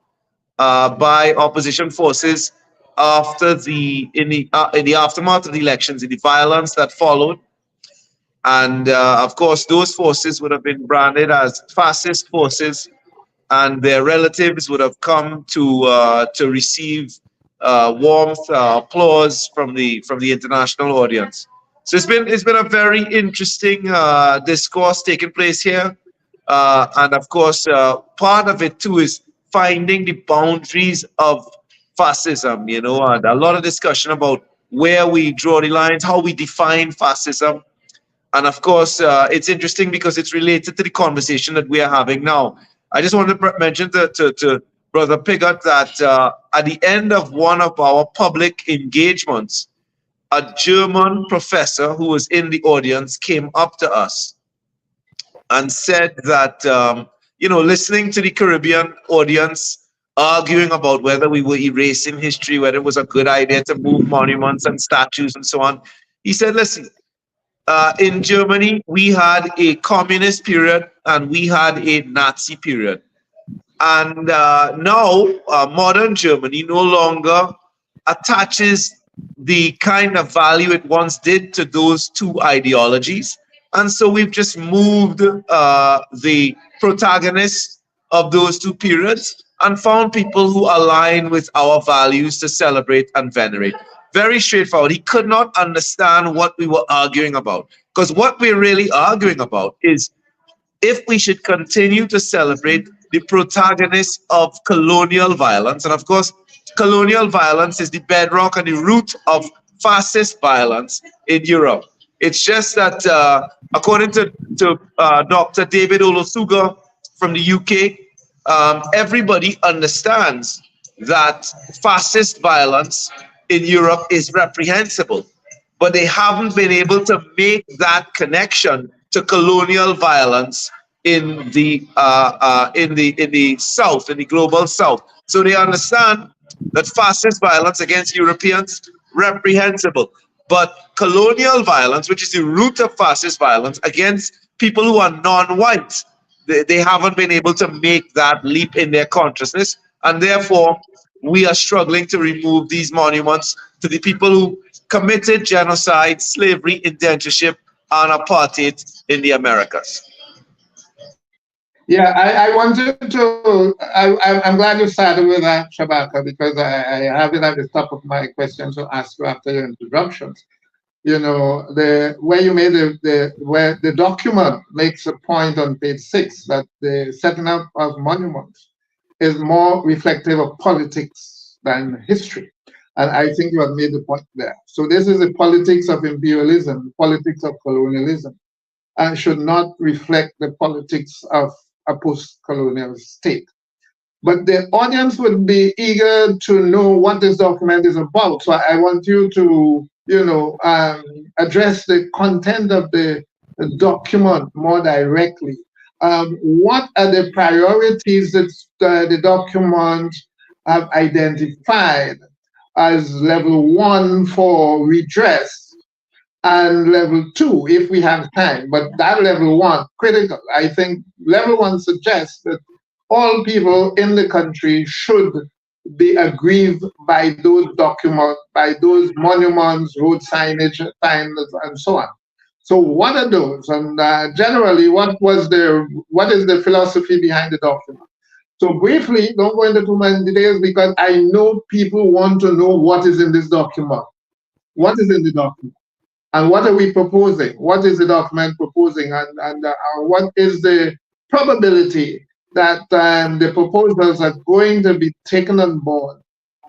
by opposition forces in the aftermath of the elections, in the violence that followed. And of course, those forces would have been branded as fascist forces, and their relatives would have come to receive warmth, applause from the international audience. So it's been a very interesting discourse taking place here, and of course, part of it too is finding the boundaries of fascism. And a lot of discussion about where we draw the lines, how we define fascism. And of course, it's interesting because it's related to the conversation that we are having now. I just wanted to mention to Brother Piggott that at the end of one of our public engagements, a German professor who was in the audience came up to us and said that, listening to the Caribbean audience arguing about whether we were erasing history, whether it was a good idea to move monuments and statues and so on, he said, listen, in Germany, we had a communist period and we had a Nazi period. And now modern Germany no longer attaches the kind of value it once did to those two ideologies. And so we've just moved the protagonists of those two periods and found people who align with our values to celebrate and venerate. Very straightforward. He could not understand what we were arguing about. Because what we're really arguing about is if we should continue to celebrate the protagonists of colonial violence. And of course, colonial violence is the bedrock and the root of fascist violence in Europe. It's just that according to Dr. David Olosuga from the UK, everybody understands that fascist violence in Europe is reprehensible, but they haven't been able to make that connection to colonial violence in the South, in the global South. So they understand that fascist violence against Europeans reprehensible, but colonial violence, which is the root of fascist violence against people who are non-white, they haven't been able to make that leap in their consciousness, and therefore we are struggling to remove these monuments to the people who committed genocide, slavery, indentureship, and apartheid in the Americas. Yeah, I wanted to. I'm glad you started with that, Shabaka, because I have it at the top of my question to ask you after your introductions. You know, the where you made where the document makes a point on page 6 that the setting up of monuments is more reflective of politics than history. And I think you have made the point there. So this is the politics of imperialism, politics of colonialism, and should not reflect the politics of a post-colonial state. But the audience would be eager to know what this document is about. So I want you to, address the content of the document more directly. What are the priorities that the document have identified as level 1 for redress, and level 2 if we have time? But that level 1, critical. I think level 1 suggests that all people in the country should be aggrieved by those documents, by those monuments, road signage, signs, and so on. So what are those? And generally, what is the philosophy behind the document? So briefly, don't go into too many details because I know people want to know what is in this document. What is in the document? And what are we proposing? What is the document proposing? And what is the probability that the proposals are going to be taken on board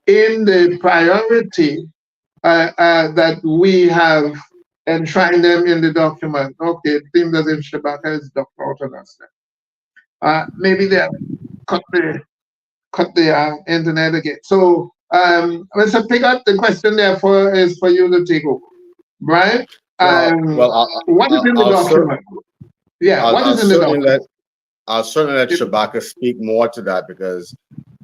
in the priority that we have enshrined them in the document? Okay, it seems as if Shabaka is dropped out on us then. Maybe they cut the internet again. So, Mr. Piggott, the question therefore is for you to take over. Right? What is in the document? What is in the document? I'll certainly let Shabaka speak more to that because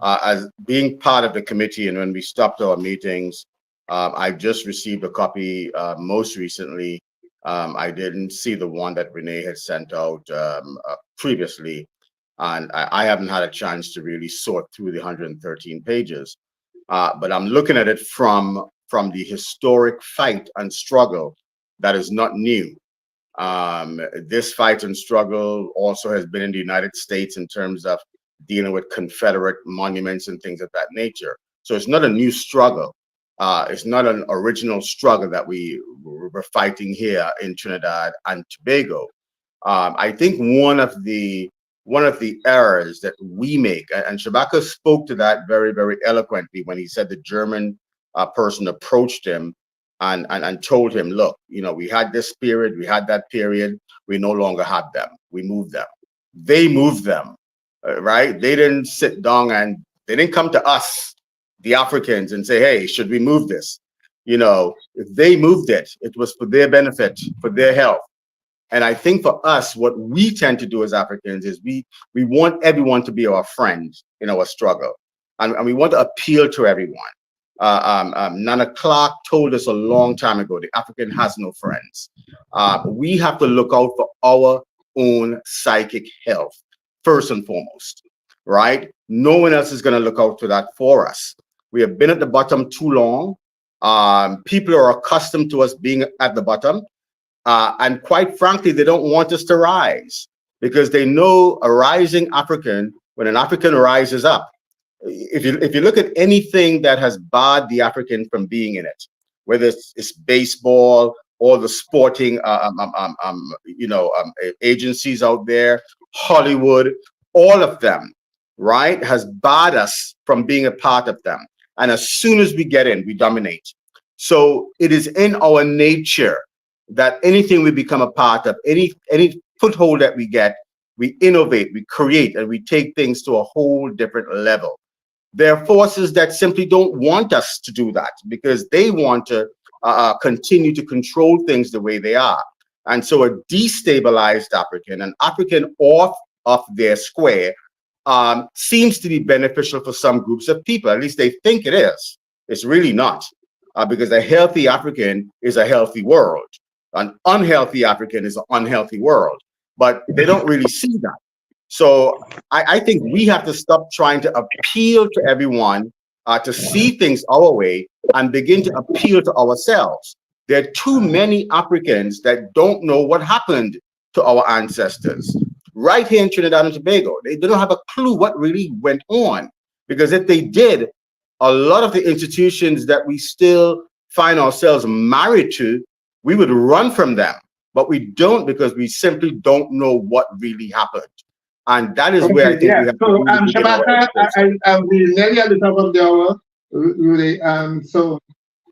as being part of the committee and when we stopped our meetings, I just received a copy most recently. I didn't see the one that Renee had sent out previously, and I haven't had a chance to really sort through the 113 pages. But I'm looking at it from the historic fight and struggle that is not new. This fight and struggle also has been in the United States in terms of dealing with Confederate monuments and things of that nature. So it's not a new struggle. It's not an original struggle that we're fighting here in Trinidad and Tobago. I think one of the errors that we make, and Shabaka spoke to that very, very eloquently when he said the German person approached him and told him, look, we had this period, we had that period, we no longer have them. We moved them. They moved them, right? They didn't sit down and they didn't come to us, the Africans, and say, hey, should we move this? If they moved it, it was for their benefit, for their health. And I think for us, what we tend to do as Africans is we want everyone to be our friend in our struggle. And we want to appeal to everyone. Nana Clark told us a long time ago, the African has no friends. We have to look out for our own psychic health, first and foremost, right? No one else is going to look out for that for us. We have been at the bottom too long. People are accustomed to us being at the bottom. And quite frankly, they don't want us to rise because they know a rising African, when an African rises up, if you look at anything that has barred the African from being in it, whether it's baseball or the sporting agencies out there, Hollywood, all of them, right, has barred us from being a part of them. And as soon as we get in, we dominate. So it is in our nature that anything we become a part of, any foothold that we get, we innovate, we create, and we take things to a whole different level. There are forces that simply don't want us to do that because they want to continue to control things the way they are. And so a destabilized African, an African off of their square, seems to be beneficial for some groups of people. At least they think it is. It's really not, because a healthy African is a healthy world. An unhealthy African is an unhealthy world, but they don't really see that. So I think we have to stop trying to appeal to everyone to see things our way and begin to appeal to ourselves. There are too many Africans that don't know what happened to our ancestors. right here in Trinidad and Tobago. They don't have a clue what really went on, because if they did, a lot of the institutions that we still find ourselves married to, we would run from them, but we don't, because we simply don't know what really happened. And that is where I think we have so, to really begin our Shabaka, education. we nearly at the top of the hour, Rudy.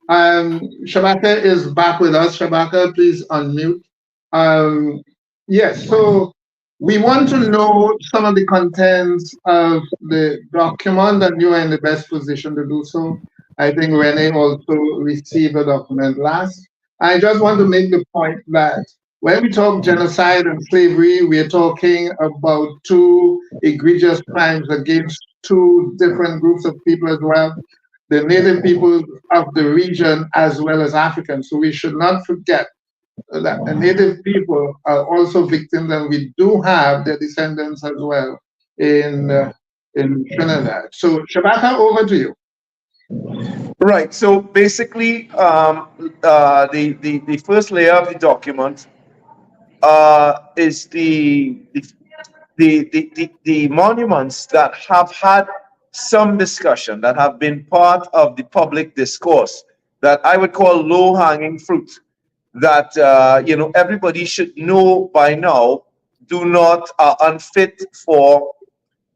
Shabaka is back with us. Shabaka, please unmute. Yes, so we want to know some of the contents of the document, and you are in the best position to do so. I think Renee also received the document last. I just want to make the point that when we talk genocide and slavery, we are talking about two egregious crimes against two different groups of people as well, the native people of the region as well as Africans. So we should not forget that the native people are also victims, and we do have their descendants as well in Trinidad. So Shabaka, over to you. Right. So basically, the first layer of the document is the monuments that have had some discussion, that have been part of the public discourse, that I would call low-hanging fruit, that everybody should know by now do not unfit for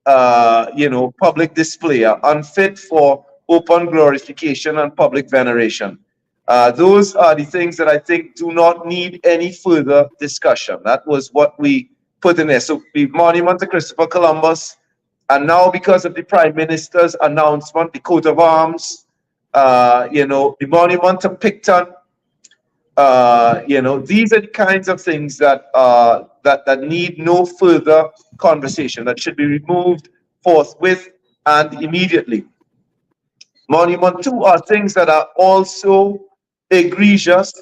public display, unfit for open glorification and public veneration. Those are the things that I think do not need any further discussion. That was what we put in there. So the monument to Christopher Columbus, and now because of the Prime Minister's announcement, the coat of arms, the monument to Picton, these are the kinds of things that that need no further conversation, that should be removed forthwith and immediately. Monument 2 are things that are also egregious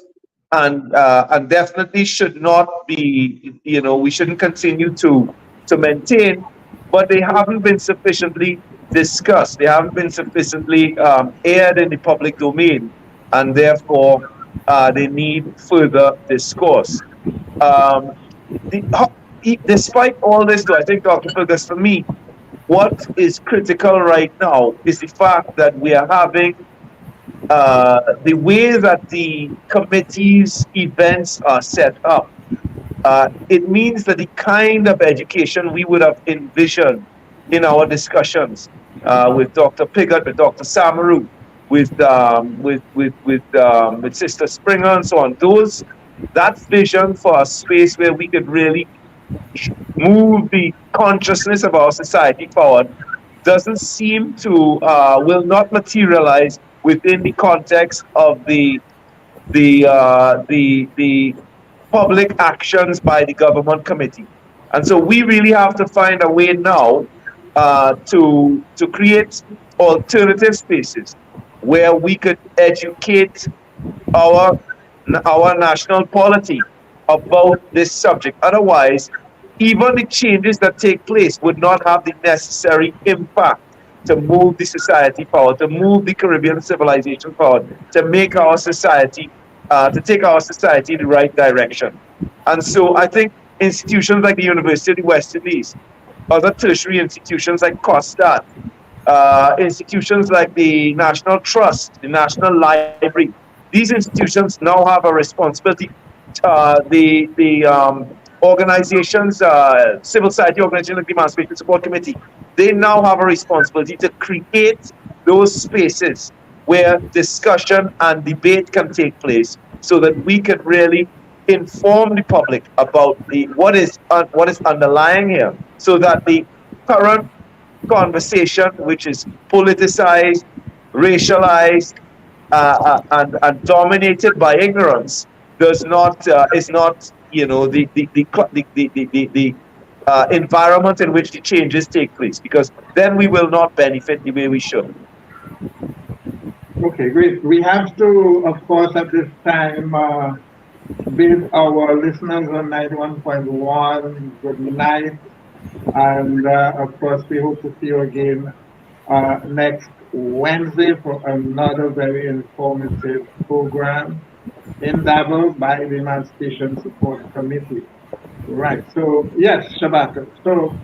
and definitely should not be, we shouldn't continue to maintain, but they haven't been sufficiently discussed. They haven't been sufficiently aired in the public domain, and therefore they need further discourse. Despite all this, though, I think, Dr. Fergus, for me, what is critical right now is the fact that we are having the way that the committee's events are set up. It means that the kind of education we would have envisioned in our discussions with Dr. Piggott, with Dr. Samaru, with Sister Springer and so on, that vision for a space where we could really move the consciousness of our society forward doesn't seem to will not materialize within the context of the public actions by the government committee. And so we really have to find a way now to create alternative spaces where we could educate our national polity about this subject. Otherwise, even the changes that take place would not have the necessary impact to move the society forward, to move the Caribbean civilization forward, to make our society, to take our society in the right direction. And so I think institutions like the University of the West Indies, other tertiary institutions like COSTAT, institutions like the National Trust, the National Library, these institutions now have a responsibility. The organizations, civil society organizations like the Emancipation Support Committee, they now have a responsibility to create those spaces where discussion and debate can take place, so that we can really inform the public about what is underlying here, so that the current conversation, which is politicized, racialized, and dominated by ignorance, is not the environment in which the changes take place, because then we will not benefit the way we should. Okay, great. We have to, of course, at this time, bid our listeners on 91.1 good night. And of course, we hope to see you again next Wednesday for another very informative program, Indaba by the Emancipation Support Committee. Right. So yes, Shabaka. So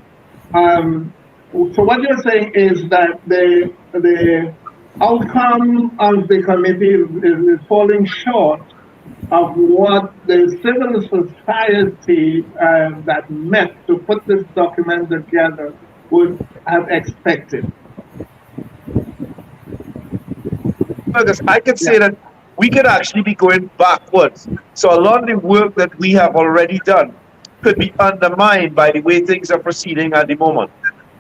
what you're saying is that the outcome of the committee is falling short of what the civil society that met to put this document together would have expected. Because I could say that we could actually be going backwards. So a lot of the work that we have already done could be undermined by the way things are proceeding at the moment.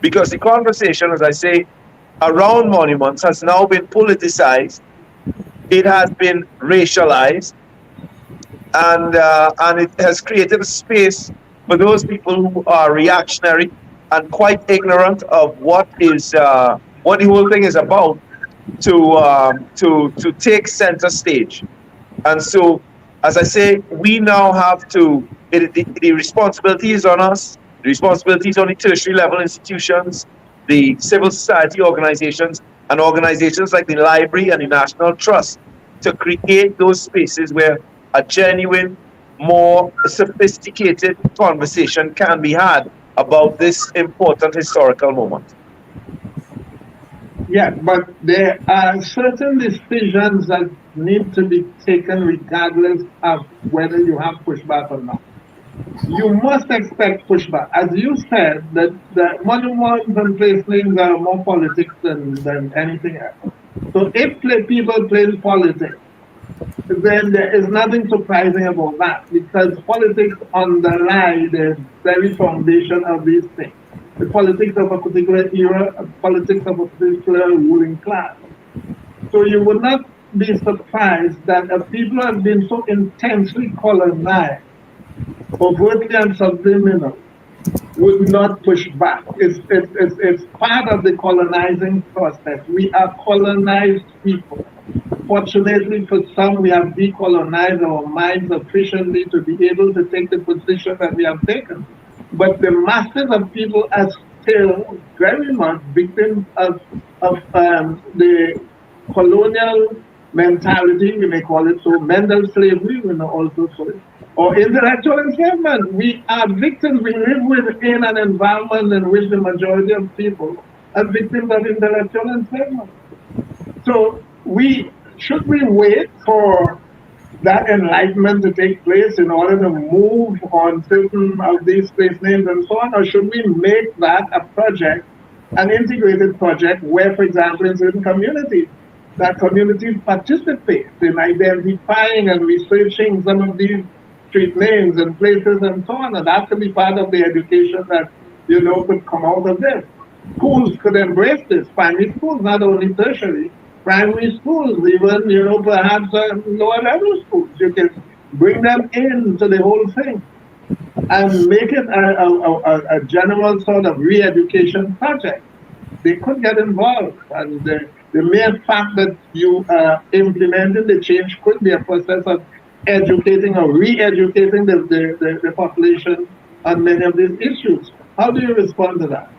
Because the conversation, as I say, around monuments has now been politicized, it has been racialized, and it has created a space for those people who are reactionary and quite ignorant of what the whole thing is about to take center stage. And so, as I say, we now have to, the responsibility is on us, the responsibility is on the tertiary level institutions, the civil society organizations, and organizations like the library and the National Trust to create those spaces where a genuine, more sophisticated conversation can be had about this important historical moment. Yeah, but there are certain decisions that need to be taken regardless of whether you have pushback or not. You must expect pushback. As you said, that the monuments and place names are more politics than anything else. So if people play politics, then there is nothing surprising about that, because politics underlie the very foundation of these things. The politics of a particular era, the politics of a particular ruling class. So you would not be surprised that a people have been so intensely colonized, overtly and subliminal, would not push back. It's part of the colonizing process. We are colonized people. Fortunately for some, we have decolonized our minds sufficiently to be able to take the position that we have taken. But the masses of people are still very much victims of the colonial mentality, we may call it so, mental slavery, we may also call it, or intellectual enslavement. We are victims. We live within an environment in which the majority of people are victims of intellectual enslavement. So should we wait for that enlightenment to take place in order to move on certain of these place names and so on, or should we make that a project, an integrated project where, for example, in certain communities, that communities participate in identifying and researching some of these street names and places and so on, and that could be part of the education that, could come out of this. Schools could embrace this, primary schools, not only tertiary, primary schools, even, perhaps lower level schools. You can bring them into the whole thing and make it a general sort of re-education project. They could get involved, and the mere fact that you are implementing the change could be a process of educating or re-educating the population on many of these issues. How do you respond to that?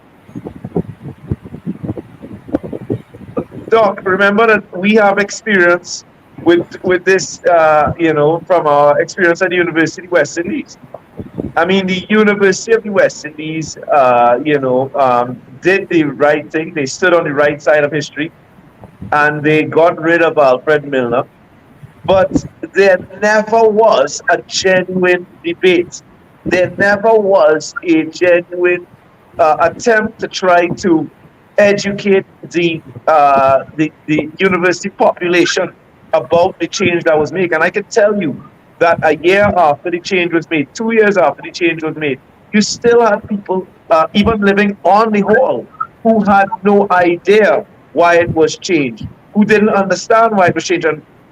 Doc, remember that we have experience with this, from our experience at the University of West Indies. I mean, the University of the West Indies, did the right thing. They stood on the right side of history, and they got rid of Alfred Milner. But there never was a genuine debate. There never was a genuine attempt to try to educate the university population about the change that was made. And I can tell you that a year after the change was made, 2 years after the change was made, you still had people even living on the hall who had no idea why it was changed, who didn't understand why it was changed.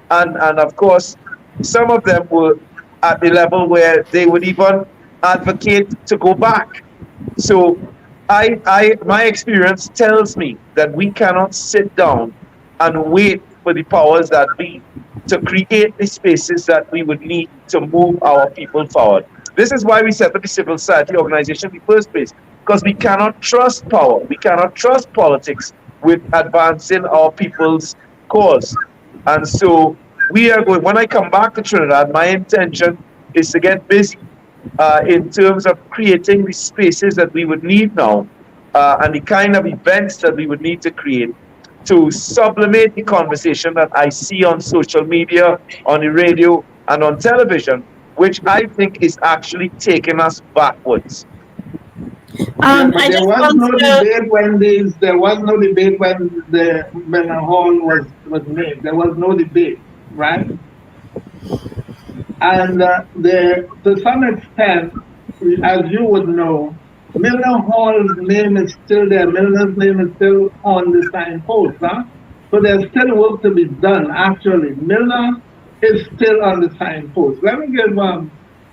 And of course, some of them were at the level where they would even advocate to go back. So my experience tells me that we cannot sit down and wait for the powers that be to create the spaces that we would need to move our people forward. This is why we set up the civil society organization in the first place, because we cannot trust power. We cannot trust politics with advancing our people's cause. And so we are going, when I come back to Trinidad, my intention is to get busy in terms of creating the spaces that we would need now and the kind of events that we would need to create to sublimate the conversation that I see on social media, on the radio, and on television, which I think is actually taking us backwards. But there was no debate when the Bernard Hall was made. There was no debate, right? And to some extent, as you would know, Milner Hall's name is still there. Milner's name is still on the signpost, huh? So there's still work to be done, actually. Milner is still on the signpost. Let me give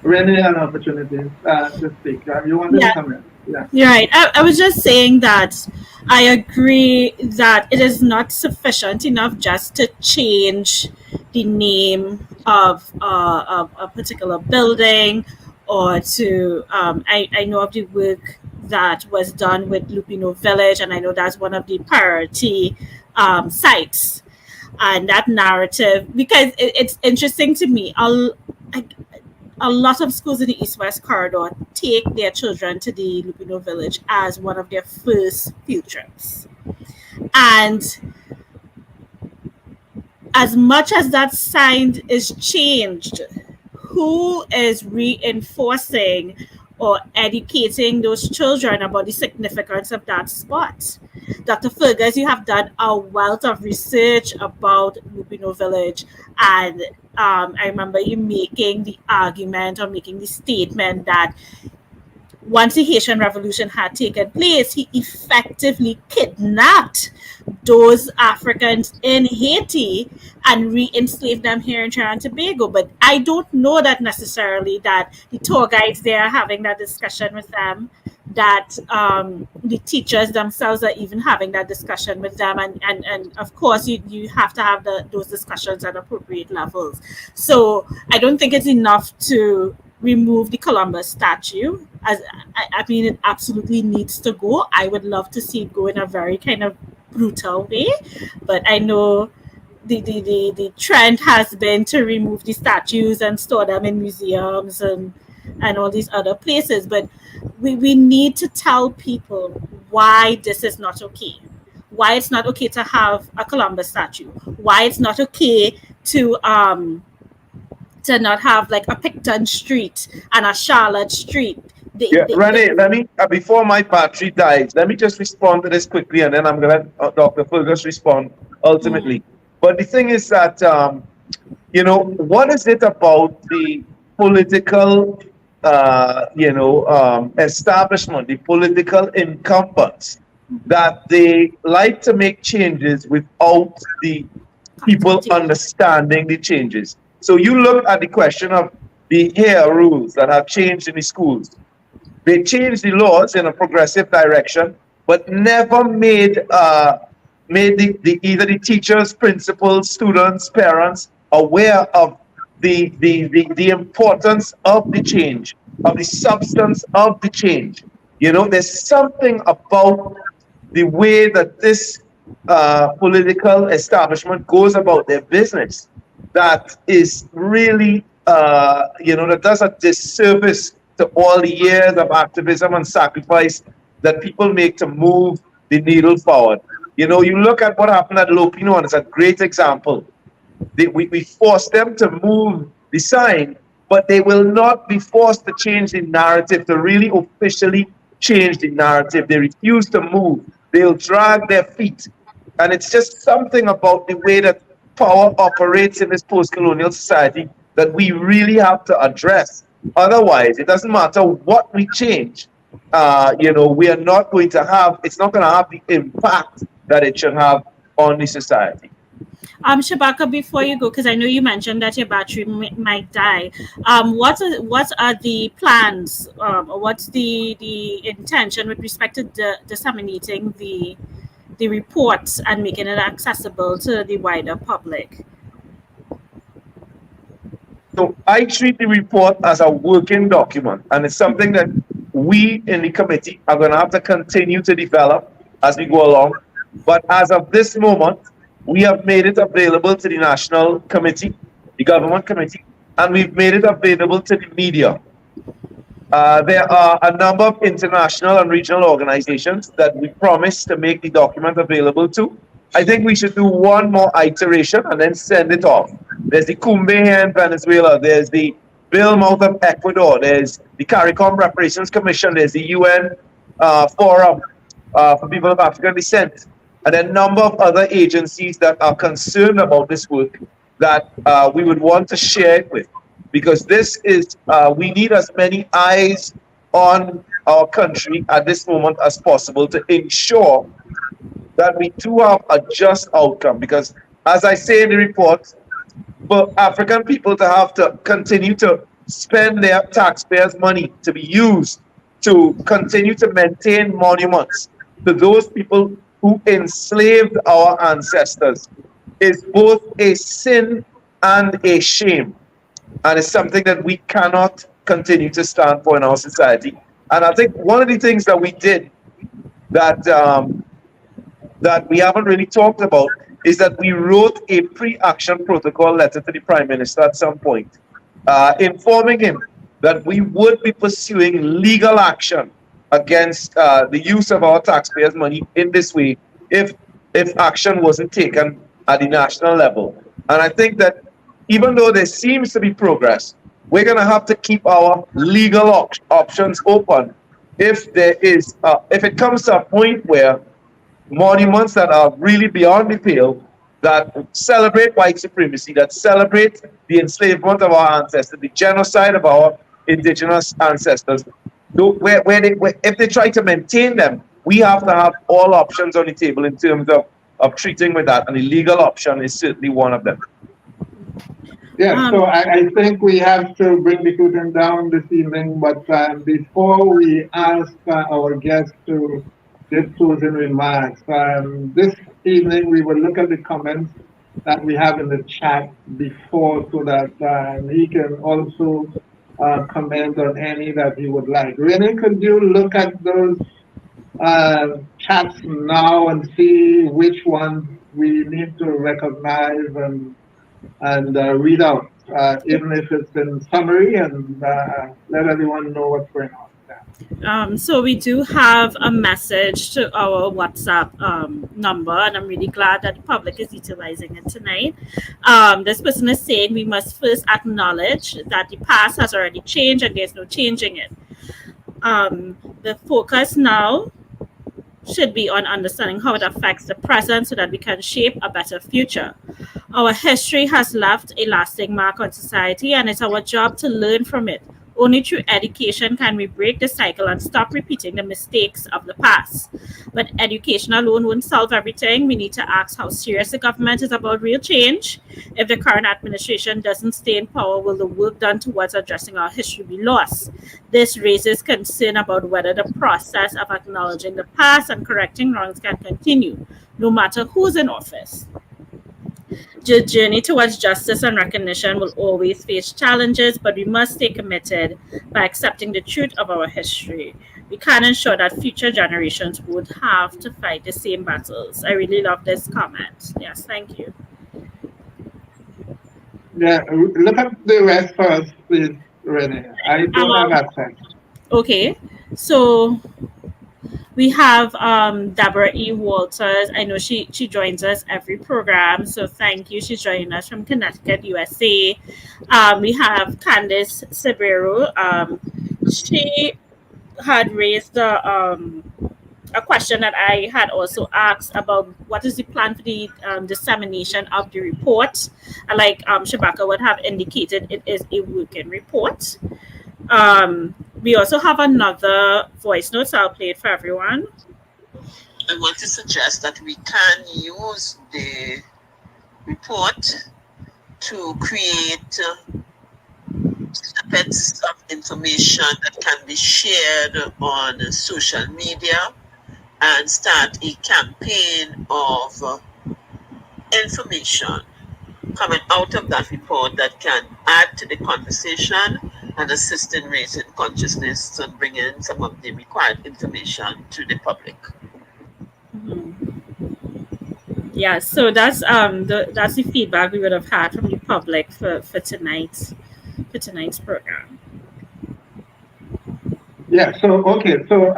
Renee an opportunity to speak. You want to comment? Yeah. You're right. I was just saying that I agree that it is not sufficient enough just to change the name of a particular building, or to I know of the work that was done with Lupino Village, and I know that's one of the priority sites, and that narrative, because it's interesting to me. A lot of schools in the East-West corridor take their children to the Lupino Village as one of their first field trips. And as much as that sign is changed, who is reinforcing or educating those children about the significance of that spot? Dr. Fergus, you have done a wealth of research about Lupino Village, and I remember you making the argument or making the statement that once the Haitian Revolution had taken place, he effectively kidnapped those Africans in Haiti and re-enslaved them here in Trinidad and Tobago. But I don't know that necessarily that the tour guides there are having that discussion with them, that the teachers themselves are even having that discussion with them. And of course, you have to have those discussions at appropriate levels. So I don't think it's enough to remove the Columbus statue. I mean, it absolutely needs to go. I would love to see it go in a very kind of brutal way, but I know the trend has been to remove the statues and store them in museums and all these other places. But we need to tell people why this is not okay. Why it's not okay to have a Columbus statue. Why it's not okay to not have like a Picton Street and a Charlotte Street. Renee, let me, before my battery dies, let me just respond to this quickly, and then I'm going to let Dr. Fergus respond ultimately. But the thing is that, what is it about the political, establishment, the political incumbents, that they like to make changes without the people understanding the changes? So you look at the question of the hair rules that have changed in the schools. They changed the laws in a progressive direction, but never made either the teachers, principals, students, parents aware of the importance of the change, of the substance of the change. There's something about the way that this political establishment goes about their business that is really, that does a disservice to all the years of activism and sacrifice that people make to move the needle forward. You look at what happened at Lupino, and it's a great example. We forced them to move the sign, but they will not be forced to change the narrative, to really officially change the narrative. They refuse to move. They'll drag their feet. And it's just something about the way that power operates in this post-colonial society that we really have to address. Otherwise, it doesn't matter what we change. We are not going to have, it's not going to have the impact that it should have on the society. Shabaka, before you go, because I know you mentioned that your battery might die. What are the plans, or what's the intention with respect to disseminating the reports and making it accessible to the wider public? So I treat the report as a working document, and it's something that we in the committee are going to have to continue to develop as we go along. But as of this moment, we have made it available to the National Committee, the Government Committee, and we've made it available to the media. There are a number of international and regional organizations that we promised to make the document available to. I think we should do one more iteration and then send it off. There's the Cumbe here in Venezuela. There's the Bill out of Ecuador. There's the CARICOM Reparations Commission. There's the UN Forum for People of African Descent. And a number of other agencies that are concerned about this work that we would want to share it with. Because this is, we need as many eyes on our country at this moment as possible to ensure that we do have a just outcome. Because as I say in the report, for African people to have to continue to spend their taxpayers' money to be used to continue to maintain monuments to those people who enslaved our ancestors is both a sin and a shame. And it's something that we cannot continue to stand for in our society. And I think one of the things that we did that that we haven't really talked about is that we wrote a pre-action protocol letter to the Prime Minister at some point, informing him that we would be pursuing legal action against the use of our taxpayers' money in this way if action wasn't taken at the national level. And I think that even though there seems to be progress, we're going to have to keep our legal options open if there is, if it comes to a point where monuments that are really beyond the pale, that celebrate white supremacy, that celebrate the enslavement of our ancestors, the genocide of our indigenous ancestors, if they try to maintain them, we have to have all options on the table in terms of treating with that, and the legal option is certainly one of them. Yeah, so I think we have to bring the curtain down this evening, but before we ask our guests to give closing remarks, this evening we will look at the comments that we have in the chat before so that he can also comment on any that he would like. Renee, could you look at those chats now and see which ones we need to recognize and read out, even if it's in summary, and let everyone know what's going on. So we do have a message to our WhatsApp number, and I'm really glad that the public is utilizing it tonight. This person is saying we must first acknowledge that the past has already changed and there's no changing it. The focus now should be on understanding how it affects the present so that we can shape a better future. Our history has left a lasting mark on society, and it's our job to learn from it. Only through education can we break the cycle and stop repeating the mistakes of the past. But education alone won't solve everything. We need to ask how serious the government is about real change. If the current administration doesn't stay in power, will the work done towards addressing our history be lost? This raises concern about whether the process of acknowledging the past and correcting wrongs can continue, no matter who's in office. The journey towards justice and recognition will always face challenges, but we must stay committed by accepting the truth of our history. We can ensure that future generations would have to fight the same battles. I really love this comment. Yes, thank you. Yeah, look at the rest first, please, Renee. I don't have access. Okay, so we have Deborah E. Walters. I know she joins us every program, so thank you. She's joining us from Connecticut, USA. We have Candice Sabero. She had raised a question that I had also asked about what is the plan for the dissemination of the report. And like Shabaka would have indicated, it is a working report. We also have another voice note, so I'll play it for everyone. I want to suggest that we can use the report to create snippets of information that can be shared on social media and start a campaign of information coming out of that report that can add to the conversation and assist in raising consciousness and bringing some of the required information to the public. Yeah, so that's the feedback we would have had from the public for tonight's program. Yeah, so, okay, so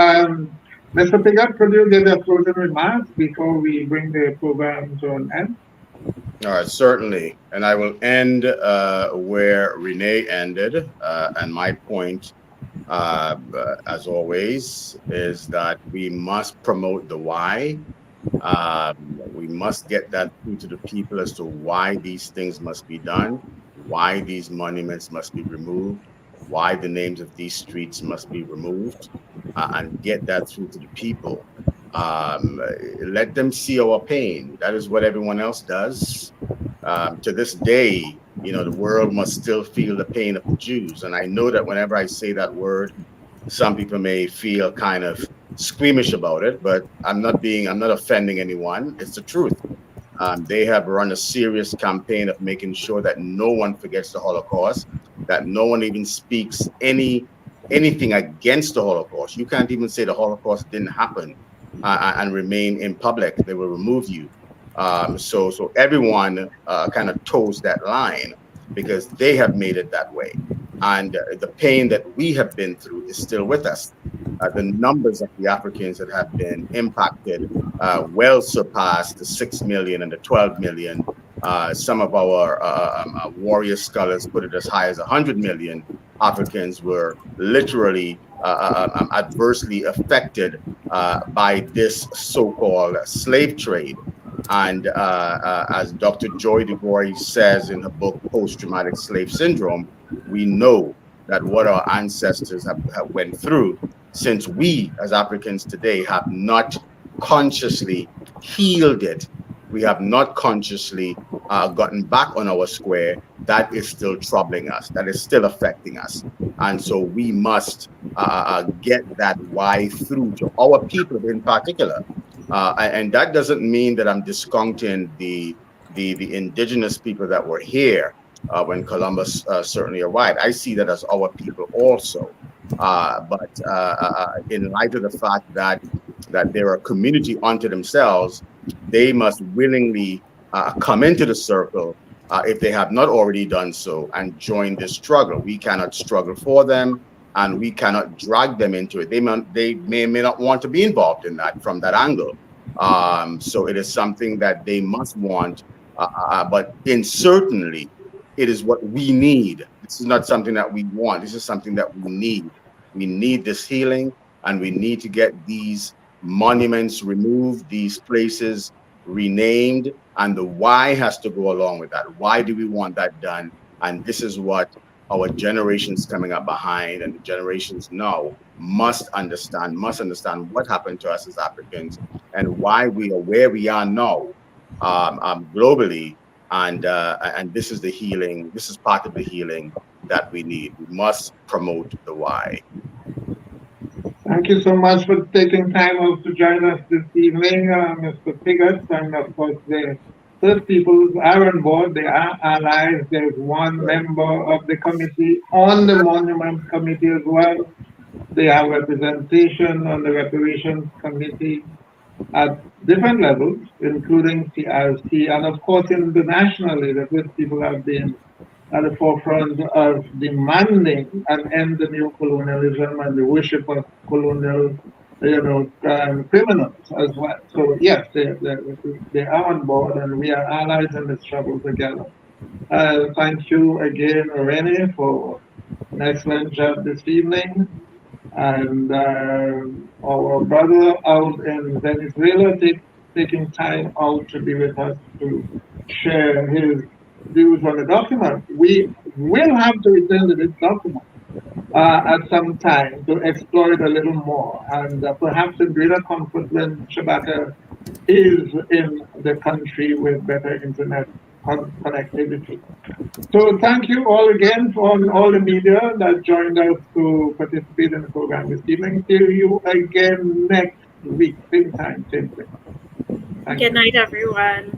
Mr. Piggott, could you give your closing remarks before we bring the program to an end? All right, certainly. And I will end where Renee ended. And my point, as always, is that we must promote the why. We must get that through to the people as to why these things must be done, why these monuments must be removed, why the names of these streets must be removed, and get that through to the people. Let them see our pain. That is what everyone else does. To this day, the world must still feel the pain of the Jews. And I know that whenever I say that word, some people may feel kind of squeamish about it, but I'm not offending anyone. It's the truth. They have run a serious campaign of making sure that no one forgets the Holocaust, that no one even speaks anything against the Holocaust. You can't even say the Holocaust didn't happen and remain in public. They will remove you. So everyone kind of toes that line because they have made it that way. And the pain that we have been through is still with us. The numbers of the Africans that have been impacted well surpass the 6 million and the 12 million. Some of our warrior scholars put it as high as 100 million Africans were literally adversely affected by this so-called slave trade. And as Dr. Joy DuBois says in her book, Post-Traumatic Slave Syndrome, we know that what our ancestors have went through, since we as Africans today have not consciously healed it, we have not consciously gotten back on our square, that is still troubling us, that is still affecting us. And so we must get that why through to our people in particular. And that doesn't mean that I'm discounting the indigenous people that were here when Columbus certainly arrived. I see that as our people also. But in light of the fact that they're a community unto themselves, they must willingly come into the circle if they have not already done so and join this struggle. We cannot struggle for them, and we cannot drag them into it. They may not want to be involved in that from that angle. So it is something that they must want, but certainly it is what we need. This is not something that we want. This is something that we need. We need this healing, and we need to get these monuments removed, these places renamed, and the why has to go along with that. Why do we want that done? And this is what our generations coming up behind and the generations now must understand what happened to us as Africans and why we are where we are now globally. And this is the healing. This is part of the healing that we need. We must promote the why. Thank you so much for taking time out to join us this evening, Mr. Piggott, and of course the third people are on board. They are allies. There's one member of the committee on the Monument Committee as well. They have representation on the Reparations Committee at different levels, including TRC, and of course internationally, the good people have been at the forefront of demanding an end to neo-colonialism and the worship of colonial, criminals as well. So yes, they are on board, and we are allies in this struggle together. Thank you again, Renee, for an excellent job this evening. And our brother out in Venezuela taking time out to be with us to share his views on the document. We will have to return to this document at some time to explore it a little more, and perhaps in greater comfort when Shabaka is in the country with better internet connectivity. So thank you all again from all the media that joined us to participate in the program this evening. See you again next week, same time, same place. Good night, everyone.